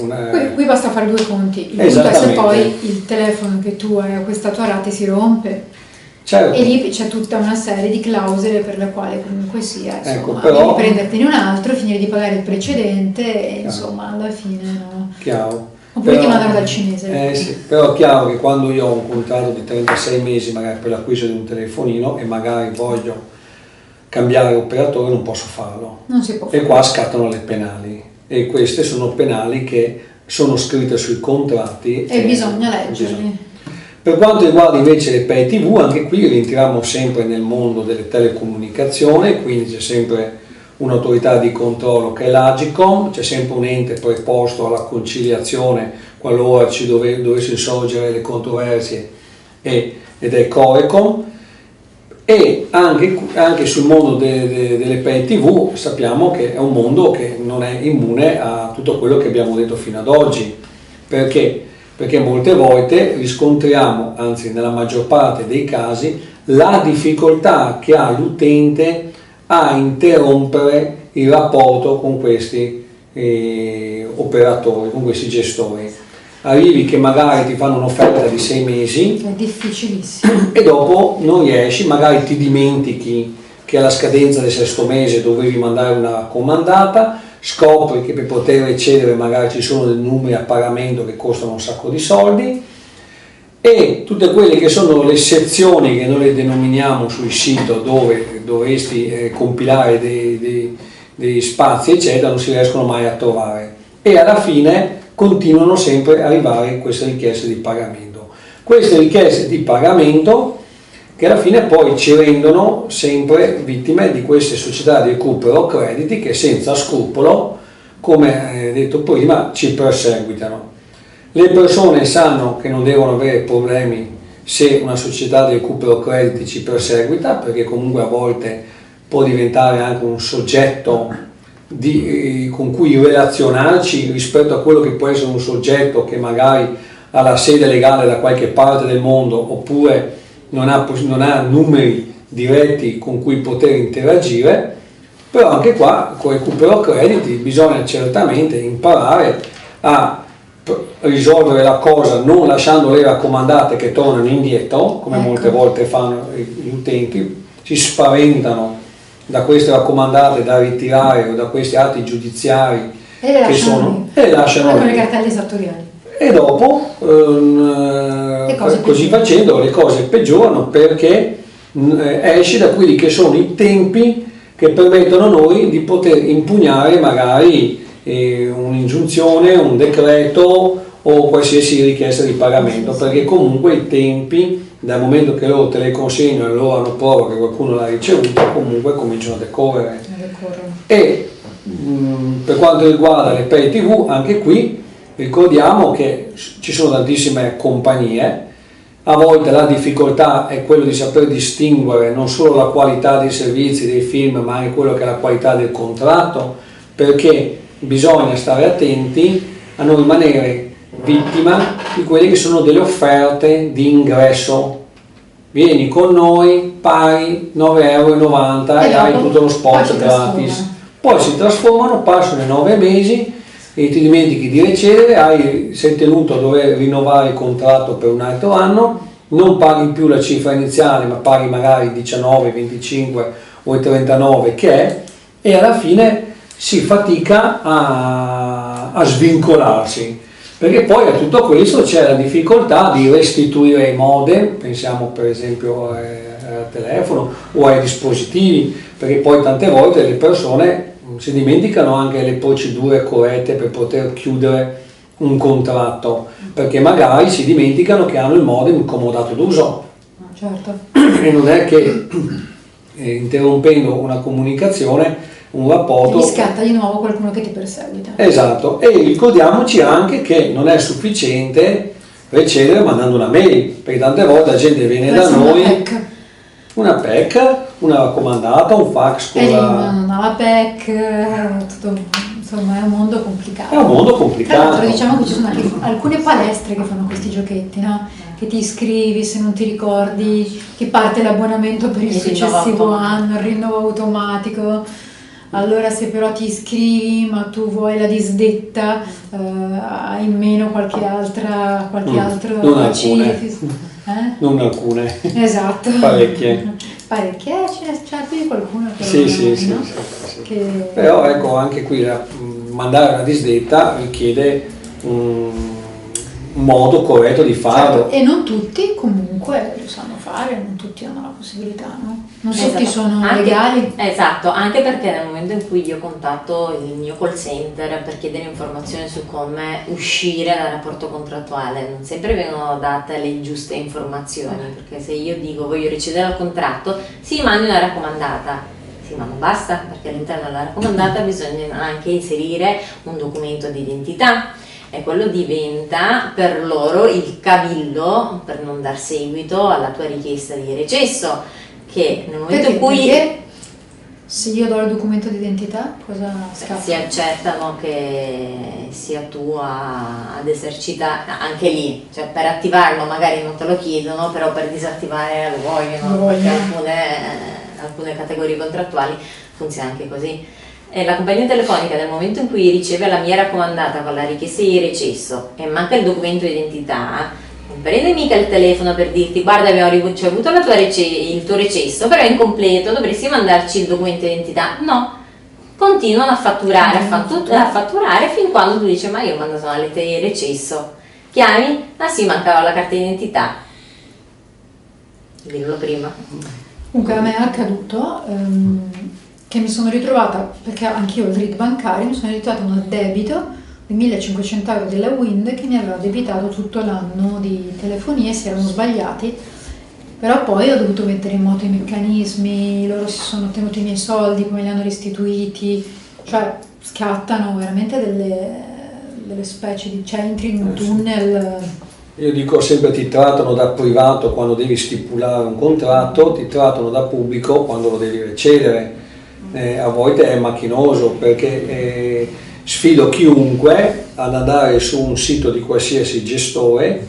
qui basta fare due conti. Il punto è se Esattamente. poi il telefono che tu hai acquistato a rate si rompe, certo, e lì c'è tutta una serie di clausole per le quali comunque sia, insomma, Ecco, però- devi prendertene un altro, finire di pagare il precedente e insomma alla fine no. chiaro. Oppure ti mandano dal cinese. Sì, però è chiaro che quando io ho un contratto di 36 mesi magari per l'acquisto di un telefonino e magari voglio cambiare operatore, non posso farlo. Non si può E fare. qua scattano le penali, e queste sono penali che sono scritte sui contratti E bisogna leggerli. Per quanto riguarda invece le Pay TV, anche qui rientriamo sempre nel mondo delle telecomunicazioni, quindi c'è sempre un'autorità di controllo che è l'Agcom, c'è sempre un ente preposto alla conciliazione qualora ci dovessero sorgere le controversie, ed è Corecom. E anche sul mondo delle Pay TV sappiamo che è un mondo che non è immune a tutto quello che abbiamo detto fino ad oggi. Perché? Perché molte volte riscontriamo, anzi nella maggior parte dei casi, la difficoltà che ha l'utente a interrompere il rapporto con questi operatori, con questi gestori. Arrivi che magari ti fanno un'offerta di 6 mesi È difficilissimo. e dopo non riesci, magari ti dimentichi che alla scadenza del 6° mese dovevi mandare una raccomandata, scopri che per poter accedere magari ci sono dei numeri a pagamento che costano un sacco di soldi, e tutte quelle che sono le sezioni che noi le denominiamo sul sito dove dovresti compilare dei spazi eccetera, non si riescono mai a trovare, e alla fine continuano sempre ad arrivare queste richieste di pagamento. Queste richieste di pagamento che alla fine poi ci rendono sempre vittime di queste società di recupero crediti che senza scrupolo, come detto prima, ci perseguitano. Le persone sanno che non devono avere problemi se una società di recupero crediti ci perseguita, perché comunque a volte può diventare anche un soggetto con cui relazionarci rispetto a quello che può essere un soggetto che magari ha la sede legale da qualche parte del mondo, oppure non ha numeri diretti con cui poter interagire. Però anche qua con il recupero crediti bisogna certamente imparare a risolvere la cosa non lasciando le raccomandate che tornano indietro, come molte volte fanno gli utenti, si spaventano da queste raccomandate da ritirare o da questi atti giudiziari E le lasciano lì. con le cartelle esattoriali. E dopo, così facendo, le cose peggiorano, perché esci da quelli che sono i tempi che permettono a noi di poter impugnare magari un'ingiunzione, un decreto o qualsiasi richiesta di pagamento, perché comunque i tempi, dal momento che loro te le consegnano e loro hanno prova che qualcuno l'ha ricevuta, comunque cominciano a decorrere. E per quanto riguarda le pay TV, anche qui ricordiamo che ci sono tantissime compagnie, a volte la difficoltà è quello di saper distinguere non solo la qualità dei servizi, dei film, ma anche quello che è la qualità del contratto, perché bisogna stare attenti a non rimanere vittima di quelle che sono delle offerte di ingresso. Vieni con noi, paghi 9,90 € e hai tutto lo spot gratis. Poi si trasformano, passano i 9 mesi e ti dimentichi di ricevere, sei tenuto a dover rinnovare il contratto per un altro anno, non paghi più la cifra iniziale ma paghi magari 19, 25 o 39 che è, e alla fine si fatica a svincolarsi, perché poi a tutto questo c'è la difficoltà di restituire i modem, pensiamo per esempio al telefono o ai dispositivi, perché poi tante volte le persone si dimenticano anche le procedure corrette per poter chiudere un contratto, perché magari si dimenticano che hanno il modem comodato d'uso. Certo. E non è che interrompendo una comunicazione, un rapporto, ti scatta di nuovo qualcuno che ti perseguita. Esatto, e ricordiamoci anche che non è sufficiente ricevere mandando una mail, perché tante volte la gente viene da noi, una PEC, una raccomandata, un fax con la PEC, tutto, insomma è un mondo complicato. È un mondo Tra complicato. l'altro diciamo che ci sono anche alcune palestre che fanno questi giochetti, no? Che ti iscrivi, se non ti ricordi ti parte l'abbonamento per il successivo anno, il rinnovo automatico. Allora se però ti iscrivi ma tu vuoi la disdetta, hai in meno qualche altro non alcune. Non alcune. Esatto. Parecchie. C'è più di qualcuno che Sì. no? Che... Però ecco, anche qui mandare una disdetta richiede un modo corretto di farlo. Certo, e non tutti comunque lo sanno fare, non tutti hanno la possibilità, no? Non tutti sono legali. Esatto, anche perché nel momento in cui io contatto il mio call center per chiedere informazioni su come uscire dal rapporto contrattuale, non sempre vengono date le giuste informazioni, perché se io dico voglio ricevere il contratto, sì, mandi una raccomandata. Sì, ma non basta, perché all'interno della raccomandata bisogna anche inserire un documento di identità. E quello diventa per loro il cavillo per non dar seguito alla tua richiesta di recesso, che nel momento in cui perché se io do il documento di identità cosa scappa? si accertano che sia tu ad esercitare anche lì, cioè per attivarlo magari non te lo chiedono, però per disattivare lo vogliono, perché alcune categorie contrattuali funziona anche così. E la compagnia telefonica nel momento in cui riceve la mia raccomandata con la richiesta di recesso e manca il documento di identità, non prende mica il telefono per dirti guarda abbiamo ricevuto il tuo recesso, però è incompleto, dovresti mandarci il documento di identità. No, continuano a fatturare, a fatturare fin quando tu dici ma io ho mandato una lettera di recesso. Chiami? Ah sì, mancava la carta di identità. Dillo prima. Comunque a me è accaduto che mi sono ritrovata, perché anch'io ho il RID bancario, mi sono ritrovata un addebito di 1.500 euro della Wind che mi aveva debitato tutto l'anno di telefonia, si erano sbagliati, però poi ho dovuto mettere in moto i meccanismi, loro si sono tenuti i miei soldi, come li hanno restituiti, cioè scattano veramente delle specie di, cioè entri in un tunnel. Io dico sempre ti trattano da privato quando devi stipulare un contratto, ti trattano da pubblico quando lo devi ricevere. A volte è macchinoso, perché sfido chiunque ad andare su un sito di qualsiasi gestore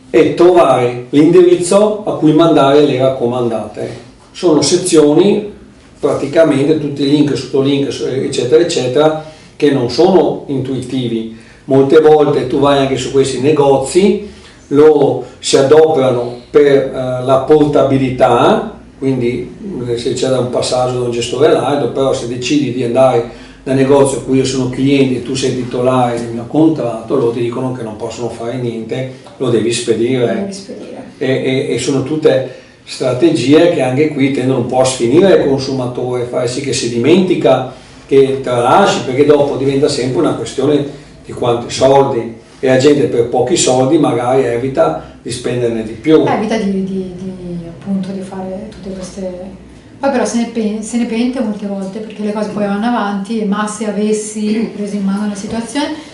e trovare l'indirizzo a cui mandare le raccomandate. Sono sezioni, praticamente tutti i link, sottolink, eccetera eccetera, che non sono intuitivi. Molte volte tu vai anche su questi negozi, loro si adoperano per la portabilità, quindi se c'è un passaggio da un gestore all'altro, però se decidi di andare dal negozio a cui io sono cliente e tu sei titolare del mio contratto, loro ti dicono che non possono fare niente, lo devi spedire. E sono tutte strategie che anche qui tendono un po' a sfinire il consumatore, fare sì che si dimentica che tralasci, perché dopo diventa sempre una questione di quanti soldi, e la gente per pochi soldi magari evita di spenderne di più. Evita appunto di fare tutte queste... Poi però se ne pente molte volte, perché le cose poi vanno avanti, ma se avessi preso in mano la situazione...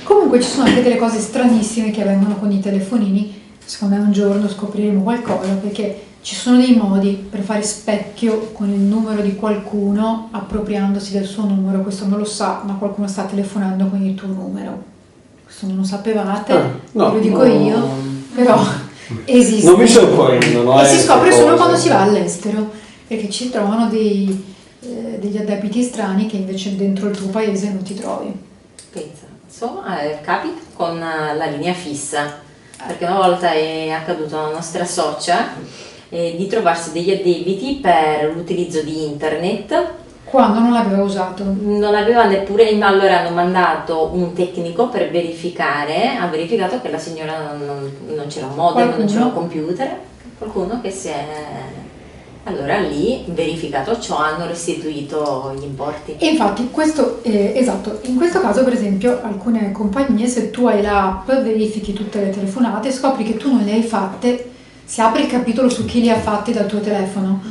Comunque ci sono anche delle cose stranissime che avvengono con i telefonini. Secondo me un giorno scopriremo qualcosa, perché ci sono dei modi per fare specchio con il numero di qualcuno appropriandosi del suo numero. Questo non lo sa, ma qualcuno sta telefonando con il tuo numero. Questo non lo sapevate, no, lo dico io, però esiste. Non mi sorprendo, no? E si scopre solo quando si va all'estero, perché ci trovano degli addebiti strani che invece dentro il tuo paese non ti trovi. Pensa, insomma, capita con la linea fissa, perché una volta è accaduto alla nostra socia di trovarsi degli addebiti per l'utilizzo di internet. Quando non l'aveva usato. Non aveva neppure, allora hanno mandato un tecnico per verificare, ha verificato che la signora non c'era un modem, non c'era un computer, qualcuno che si è... Allora lì, verificato ciò, hanno restituito gli importi. E infatti, esatto, in questo caso per esempio alcune compagnie, se tu hai l'app, verifichi tutte le telefonate, scopri che tu non le hai fatte, si apre il capitolo su chi le ha fatte dal tuo telefono,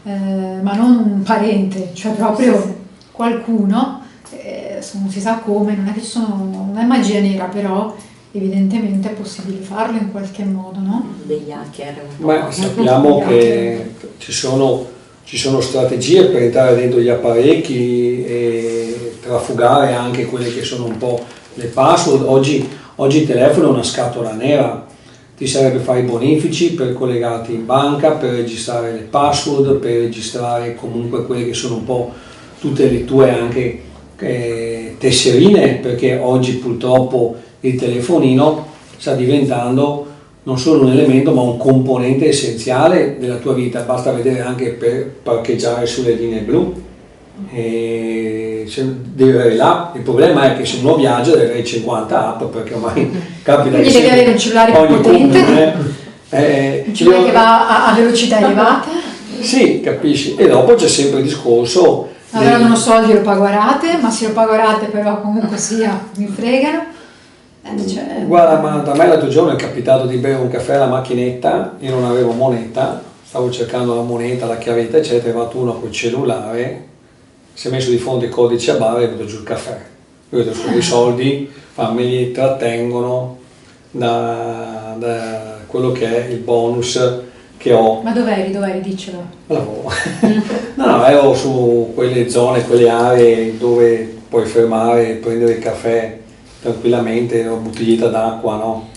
ma non un parente, cioè proprio qualcuno, non si sa come, non è che non è magia nera, però evidentemente è possibile farlo in qualche modo, no? Degli hacker. Ma sappiamo che ci sono strategie per entrare dentro gli apparecchi e trafugare anche quelle che sono un po' le password. Oggi il telefono è una scatola nera, ti serve fare i bonifici per collegarti in banca, per registrare le password, per registrare comunque quelle che sono un po' tutte le tue anche tesserine, perché oggi purtroppo il telefonino sta diventando non solo un elemento ma un componente essenziale della tua vita. Basta vedere anche per parcheggiare sulle linee blu, devi avere l'app. Il problema è che se uno viaggia deve avere 50 app, perché ormai capita quindi che devi avere un cellulare più potente, un cellulare che va a velocità elevata. Sì, capisci, e dopo c'è sempre il discorso allora non ho soldi, lo pago a rate, ma se lo pago a rate però comunque sia mi fregano. Guarda, ma da me l'altro giorno è capitato di bere un caffè alla macchinetta, io non avevo moneta, stavo cercando la moneta, la chiavetta eccetera, è arrivato uno col cellulare, si è messo di fronte il codice a barra e è venuto giù il caffè. Io ho detto, sono i soldi, me li trattengono da quello che è il bonus che ho. Ma dov'eri? Diccelo. Lavoro. No, ero su quelle zone, quelle aree dove puoi fermare e prendere il caffè tranquillamente, una bottiglietta d'acqua, no?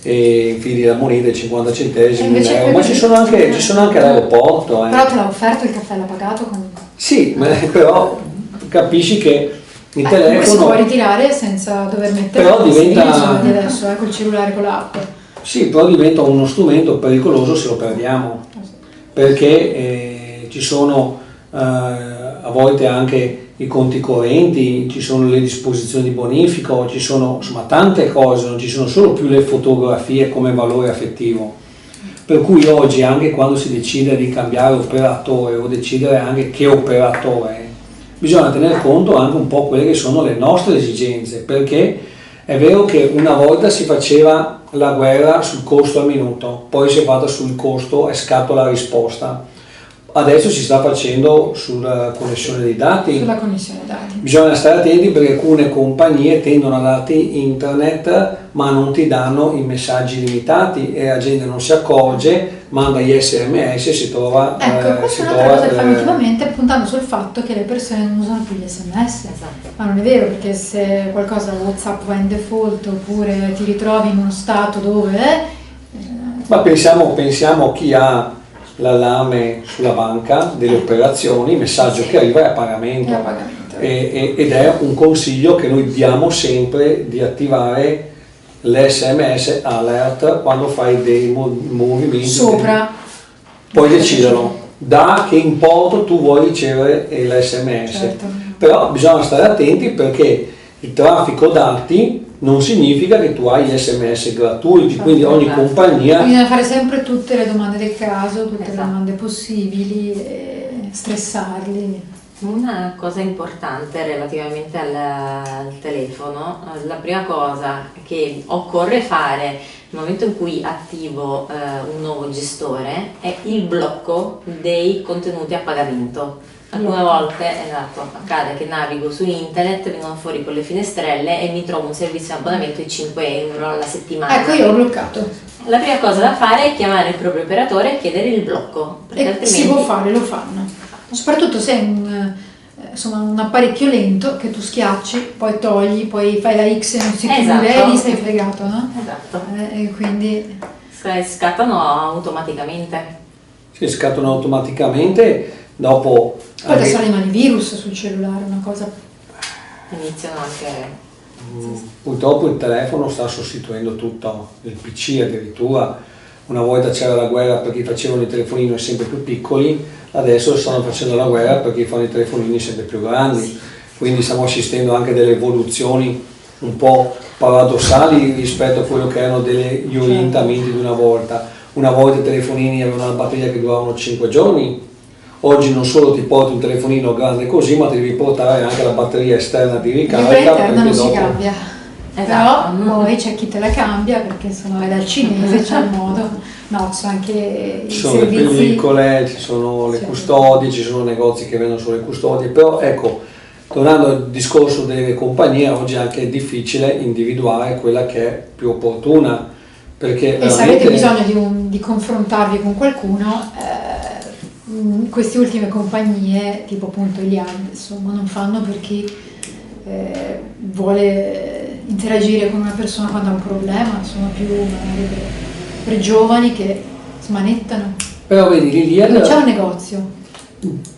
E infili la moneta 50 centesimi, un euro. Ma ci sono anche all'aeroporto. Però te l'ha offerto il caffè, l'ha pagato comunque. Sì, però capisci che il telefono si può ritirare senza dover mettere però diventa i soldi adesso, col cellulare, con l'app. Sì, però diventa uno strumento pericoloso se lo perdiamo, perché ci sono a volte anche i conti correnti, ci sono le disposizioni di bonifico, ci sono insomma tante cose, non ci sono solo più le fotografie come valore affettivo. Per cui oggi, anche quando si decide di cambiare operatore o decidere anche che operatore, bisogna tener conto anche un po' quelle che sono le nostre esigenze, perché è vero che una volta si faceva la guerra sul costo al minuto, poi si è fatta sul costo e scatola risposta. Adesso si sta facendo sulla connessione dei dati. Sulla connessione dati. Bisogna stare attenti perché alcune compagnie tendono a darti internet ma non ti danno i messaggi limitati e la gente non si accorge, manda gli SMS e si trova... Ecco, questa è un'altra cosa che fanno ultimamente, puntando sul fatto che le persone non usano più gli SMS. Esatto. Ma non è vero, perché se qualcosa WhatsApp va in default oppure ti ritrovi in uno stato dove... Ma pensiamo a chi ha l'allarme sulla banca delle operazioni, il messaggio che arriva è a pagamento, ed è un consiglio che noi diamo sempre di attivare l'SMS alert quando fai dei movimenti sopra, puoi deciderlo da che importo tu vuoi ricevere l'SMS. certo. Però bisogna stare attenti perché il traffico dati non significa che tu hai gli SMS gratuiti, Certo, quindi ogni esatto. compagnia... Bisogna fare sempre tutte le domande del caso, tutte le Esatto. domande possibili, e stressarli. Una cosa importante relativamente al telefono, la prima cosa che occorre fare nel momento in cui attivo un nuovo gestore è il blocco dei contenuti a pagamento. Alcune volte, esatto, accade che navigo su internet, vengono fuori con le finestrelle e mi trovo un servizio di abbonamento di 5 euro alla settimana. Ecco, io ho bloccato. La prima cosa da fare è chiamare il proprio operatore e chiedere il blocco, perché E altrimenti... si può fare, lo fanno. Soprattutto se è un apparecchio lento che tu schiacci, poi togli, poi fai la X e non si chiude, Esatto. e lì sei fregato, no? Esatto. E quindi Scattano automaticamente. Si scattano automaticamente, dopo... poi adesso arrivano i virus sul cellulare, una cosa. Iniziano anche... Purtroppo il telefono sta sostituendo tutto, il PC addirittura. Una volta c'era la guerra perché facevano i telefonini sempre più piccoli, adesso stanno facendo la guerra perché fanno i telefonini sempre più grandi, quindi stiamo assistendo anche delle evoluzioni un po' paradossali rispetto a quello che erano degli orientamenti di una volta. Una volta i telefonini avevano una batteria che duravano 5 giorni, oggi non solo ti porti un telefonino grande così, ma ti devi portare anche la batteria esterna di ricarica. Quella interna perché non si dopo- cambia. Esatto. Però poi c'è chi te la cambia perché sono è dal cinese, c'è il modo. No, ci sono anche i Ci sono le servizi. pellicole, ci sono le Sì. custodie, ci sono negozi che vendono solo le custodie, però ecco, tornando al discorso delle compagnie, oggi è anche difficile individuare quella che è più opportuna, perché E se avete veramente bisogno di confrontarvi con qualcuno, queste ultime compagnie, tipo appunto Iliad, insomma, non fanno per chi vuole interagire con una persona quando ha un problema, sono più magari per giovani che smanettano. però vedi, Non c'è un l'Iliad negozio.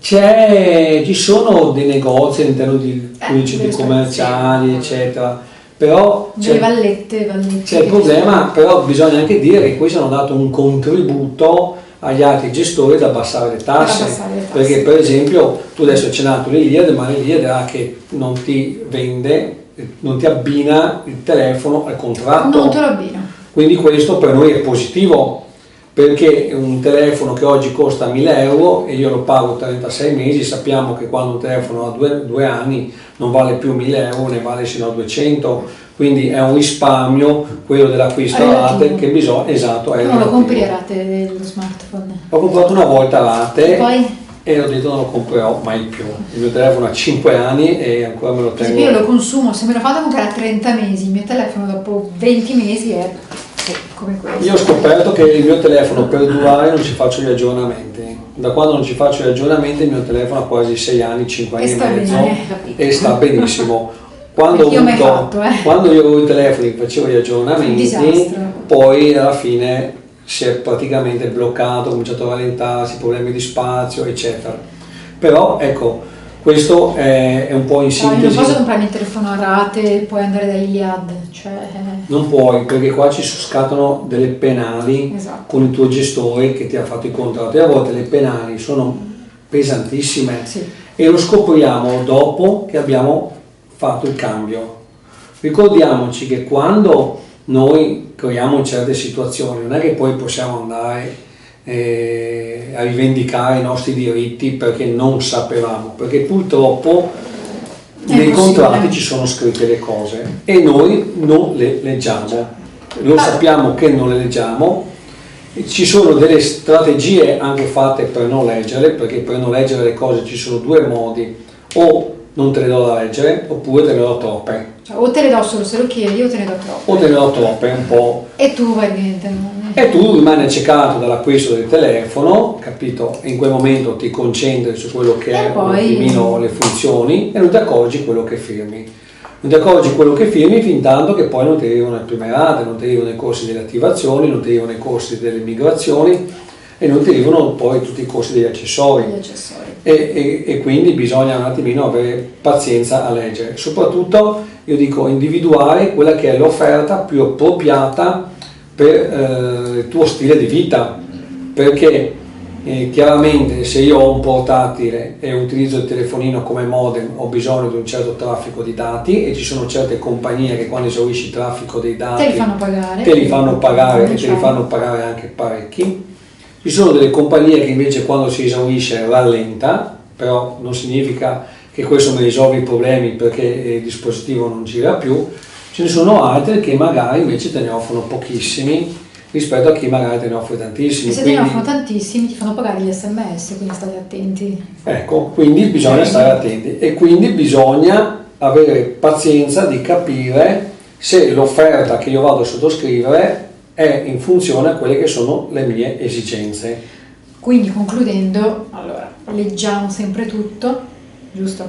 ci sono dei negozi all'interno di delle centri stazioni. commerciali, eccetera, però Delle vallette. c'è il problema, però bisogna anche dire che questi hanno dato un contributo agli altri gestori ad abbassare le tasse, abbassare le tasse. perché per esempio tu adesso hai accennato l'Iliad, ma l'Iliad ha che non ti vende, non ti abbina il telefono al contratto, Non te lo abbino. quindi questo per noi è positivo, perché un telefono che oggi costa 1.000 euro e io lo pago 36 mesi, sappiamo che quando un telefono ha due anni non vale più 1.000 euro, ne vale sino a 200, quindi è un risparmio quello dell'acquisto a rate Relativo. che bisogna, esatto, è Tu non lo relativo. compri a rate dello smartphone. L'ho comprato una volta a rate E poi? e ho detto non lo comprerò mai più. Il mio telefono ha 5 anni e ancora me lo Per esempio io tengo. lo consumo, se me lo fate comprare a 30 mesi, il mio telefono dopo 20 mesi è come questo. Io ho scoperto che il mio telefono per durare non ci faccio gli aggiornamenti. Da quando non ci faccio gli aggiornamenti il mio telefono ha quasi 6 anni, 5 anni E e sta mezzo bene. e sta benissimo. Quando, Io ho mai fatto, quando io avevo i telefoni che facevo gli Un aggiornamenti, disastro. poi alla fine si è praticamente bloccato, ha cominciato a rallentarsi, problemi di spazio, eccetera. Però ecco, questo è un po' in No, io non sintesi. posso comprarmi il telefono a rate e poi andare da Iliad, cioè. Non puoi, perché qua ci scattano delle penali Esatto. con il tuo gestore che ti ha fatto il contratto e a volte le penali sono pesantissime Sì. e lo scopriamo dopo che abbiamo fatto il cambio. Ricordiamoci che quando noi creiamo in certe situazioni non è che poi possiamo andare a rivendicare i nostri diritti perché non sapevamo, perché purtroppo nei impossibile. contratti ci sono scritte le cose e noi non le leggiamo, lo sappiamo che non le leggiamo, ci sono delle strategie anche fatte per non leggerle, perché per non leggere le cose ci sono due modi, o non te le do da leggere oppure te ne do troppe, Cioè, o te le do solo se lo chiedi o te ne do troppo. o te ne do troppe un po'. E tu vai niente. E tu rimani accecato dall'acquisto del telefono, capito? E in quel momento ti concentri su quello che E è poi- un attimino le funzioni e non ti accorgi quello che firmi. Non ti accorgi quello che firmi fin tanto che poi non ti arrivano le prime rate, non ti arrivano i costi delle attivazioni, non ti arrivano i costi delle migrazioni e non ti arrivano poi tutti i costi degli accessori. Gli accessori. E quindi bisogna un attimino avere pazienza a leggere. Soprattutto io dico individuare quella che è l'offerta più appropriata per il tuo stile di vita, perché Chiaramente se io ho un portatile e utilizzo il telefonino come modem ho bisogno di un certo traffico di dati e ci sono certe compagnie che quando esaurisci il traffico dei dati te li fanno pagare, te li fanno pagare e te li fanno pagare anche parecchi. Ci sono delle compagnie che invece quando si esaurisce rallenta, però non significa che questo mi risolve i problemi perché il dispositivo non gira più. Ce ne sono altre che magari invece te ne offrono pochissimi rispetto a chi magari te ne offre tantissimi. E se te ne offrono tantissimi ti fanno pagare gli SMS, quindi state attenti. Ecco, quindi bisogna stare attenti e quindi bisogna avere pazienza di capire se l'offerta che io vado a sottoscrivere è in funzione a quelle che sono le mie esigenze. Quindi concludendo, allora, leggiamo sempre tutto, giusto?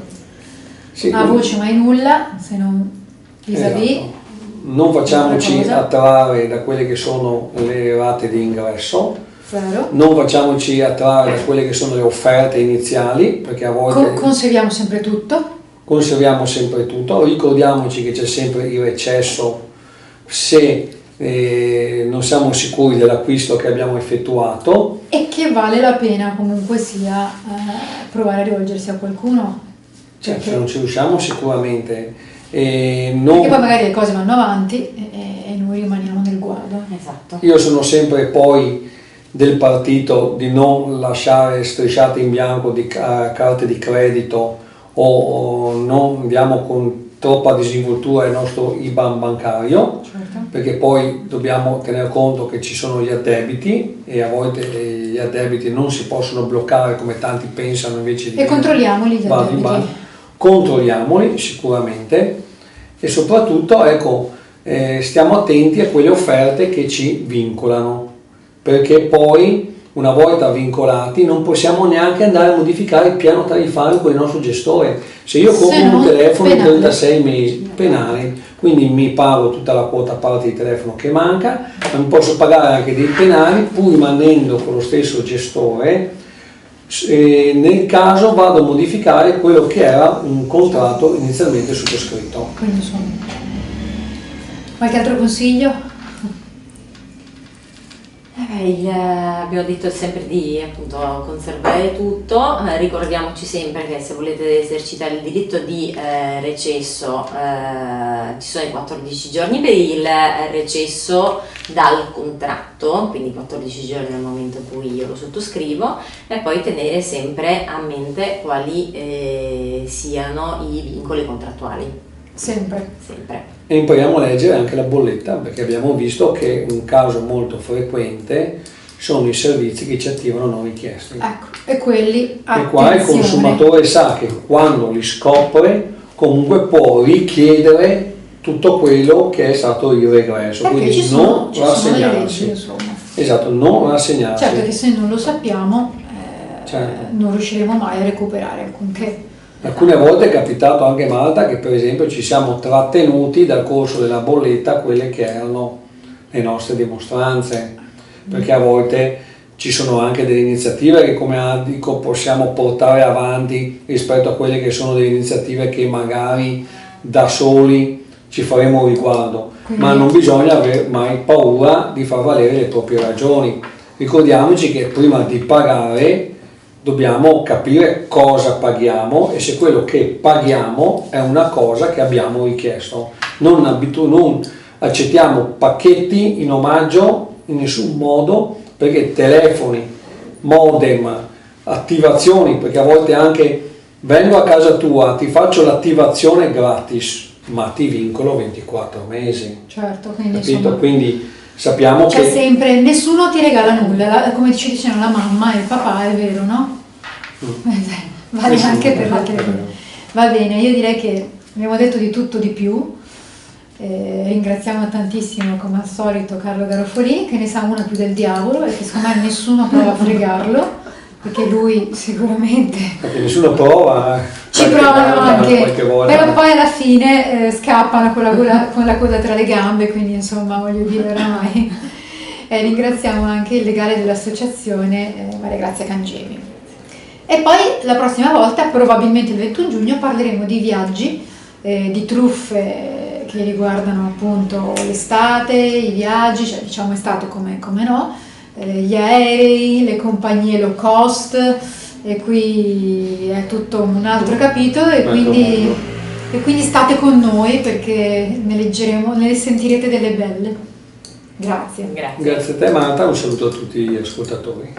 Sì, A voce mai nulla, se non vis-à-vis. esatto. Non facciamoci attrarre da quelle che sono le rate di ingresso, Zero. non facciamoci attrarre da quelle che sono le offerte iniziali, perché a volte Conserviamo sempre tutto. conserviamo sempre tutto, ricordiamoci che c'è sempre il recesso se non siamo sicuri dell'acquisto che abbiamo effettuato. E che vale la pena comunque sia provare a rivolgersi a qualcuno. Cioè, Perché- se non ci riusciamo sicuramente Perché poi magari le cose vanno avanti e noi rimaniamo nel guardo. Esatto. Io sono sempre poi del partito di non lasciare strisciate in bianco di carte di credito o non andiamo con troppa disinvoltura il nostro IBAN bancario, Certo. perché poi dobbiamo tener conto che ci sono gli addebiti e a volte gli addebiti non si possono bloccare come tanti pensano invece di E controlliamoli gli vari addebiti. banchi. Controlliamoli sicuramente e soprattutto ecco, stiamo attenti a quelle offerte che ci vincolano, perché poi una volta vincolati non possiamo neanche andare a modificare il piano tariffario con il nostro gestore. Se io compro Se no, un telefono in penale. 36 mesi, penale, quindi mi pago tutta la quota parte di telefono che manca, ma mi posso pagare anche dei penali pur rimanendo con lo stesso gestore. Nel caso vado a modificare quello che era un contratto inizialmente sottoscritto. Quindi insomma. Qualche altro consiglio? Abbiamo detto sempre di appunto conservare tutto, ricordiamoci sempre che se volete esercitare il diritto di recesso ci sono i 14 giorni per il recesso dal contratto, quindi 14 giorni dal momento in cui io lo sottoscrivo, e poi tenere sempre a mente quali siano i vincoli contrattuali, Sempre. sempre. E impariamo a leggere anche la bolletta, perché abbiamo visto che un caso molto frequente sono i servizi che ci attivano non richiesti. Ecco, e quelli E qua il attenzione. consumatore sa che quando li scopre comunque può richiedere tutto quello che è stato il regresso, Perché quindi ci sono delle leggi, rassegnarsi. insomma. Esatto, non rassegnarsi. Certo che se non lo sappiamo Certo. non riusciremo mai a recuperare alcunché. Alcune volte è capitato anche Malta che per esempio ci siamo trattenuti dal corso della bolletta quelle che erano le nostre dimostranze, perché a volte ci sono anche delle iniziative che come Addico possiamo portare avanti rispetto a quelle che sono delle iniziative che magari da soli ci faremo riguardo, ma non bisogna avere mai paura di far valere le proprie ragioni. Ricordiamoci che prima di pagare dobbiamo capire cosa paghiamo e se quello che paghiamo è una cosa che abbiamo richiesto. Non accettiamo pacchetti in omaggio in nessun modo, perché telefoni, modem, attivazioni, perché a volte anche vengo a casa tua, ti faccio l'attivazione gratis, ma ti vincolo 24 mesi. Certo, quindi Capito? insomma. Quindi sappiamo C'è che sempre, nessuno ti regala nulla, come ci dicevano la mamma e il papà, è vero, no? Vale anche per la tele. Va bene, io direi che abbiamo detto di tutto di più. Ringraziamo tantissimo come al solito Carlo Garofoli, che ne sa una più del diavolo e che secondo me nessuno prova a fregarlo, perché lui sicuramente perché nessuno prova. ci provano anche, qualche volta. però poi alla fine scappano con la coda tra le gambe, quindi insomma voglio dire oramai. Ringraziamo anche il legale dell'associazione Maria Grazia Cangemi. E poi la prossima volta, probabilmente il 21 giugno, parleremo di viaggi, di truffe che riguardano appunto l'estate, i viaggi, cioè diciamo estate come no, gli aerei, le compagnie low cost, e qui è tutto un altro capitolo, e quindi state con noi perché ne sentirete delle belle. Grazie. Grazie. Grazie a te Marta, un saluto a tutti gli ascoltatori.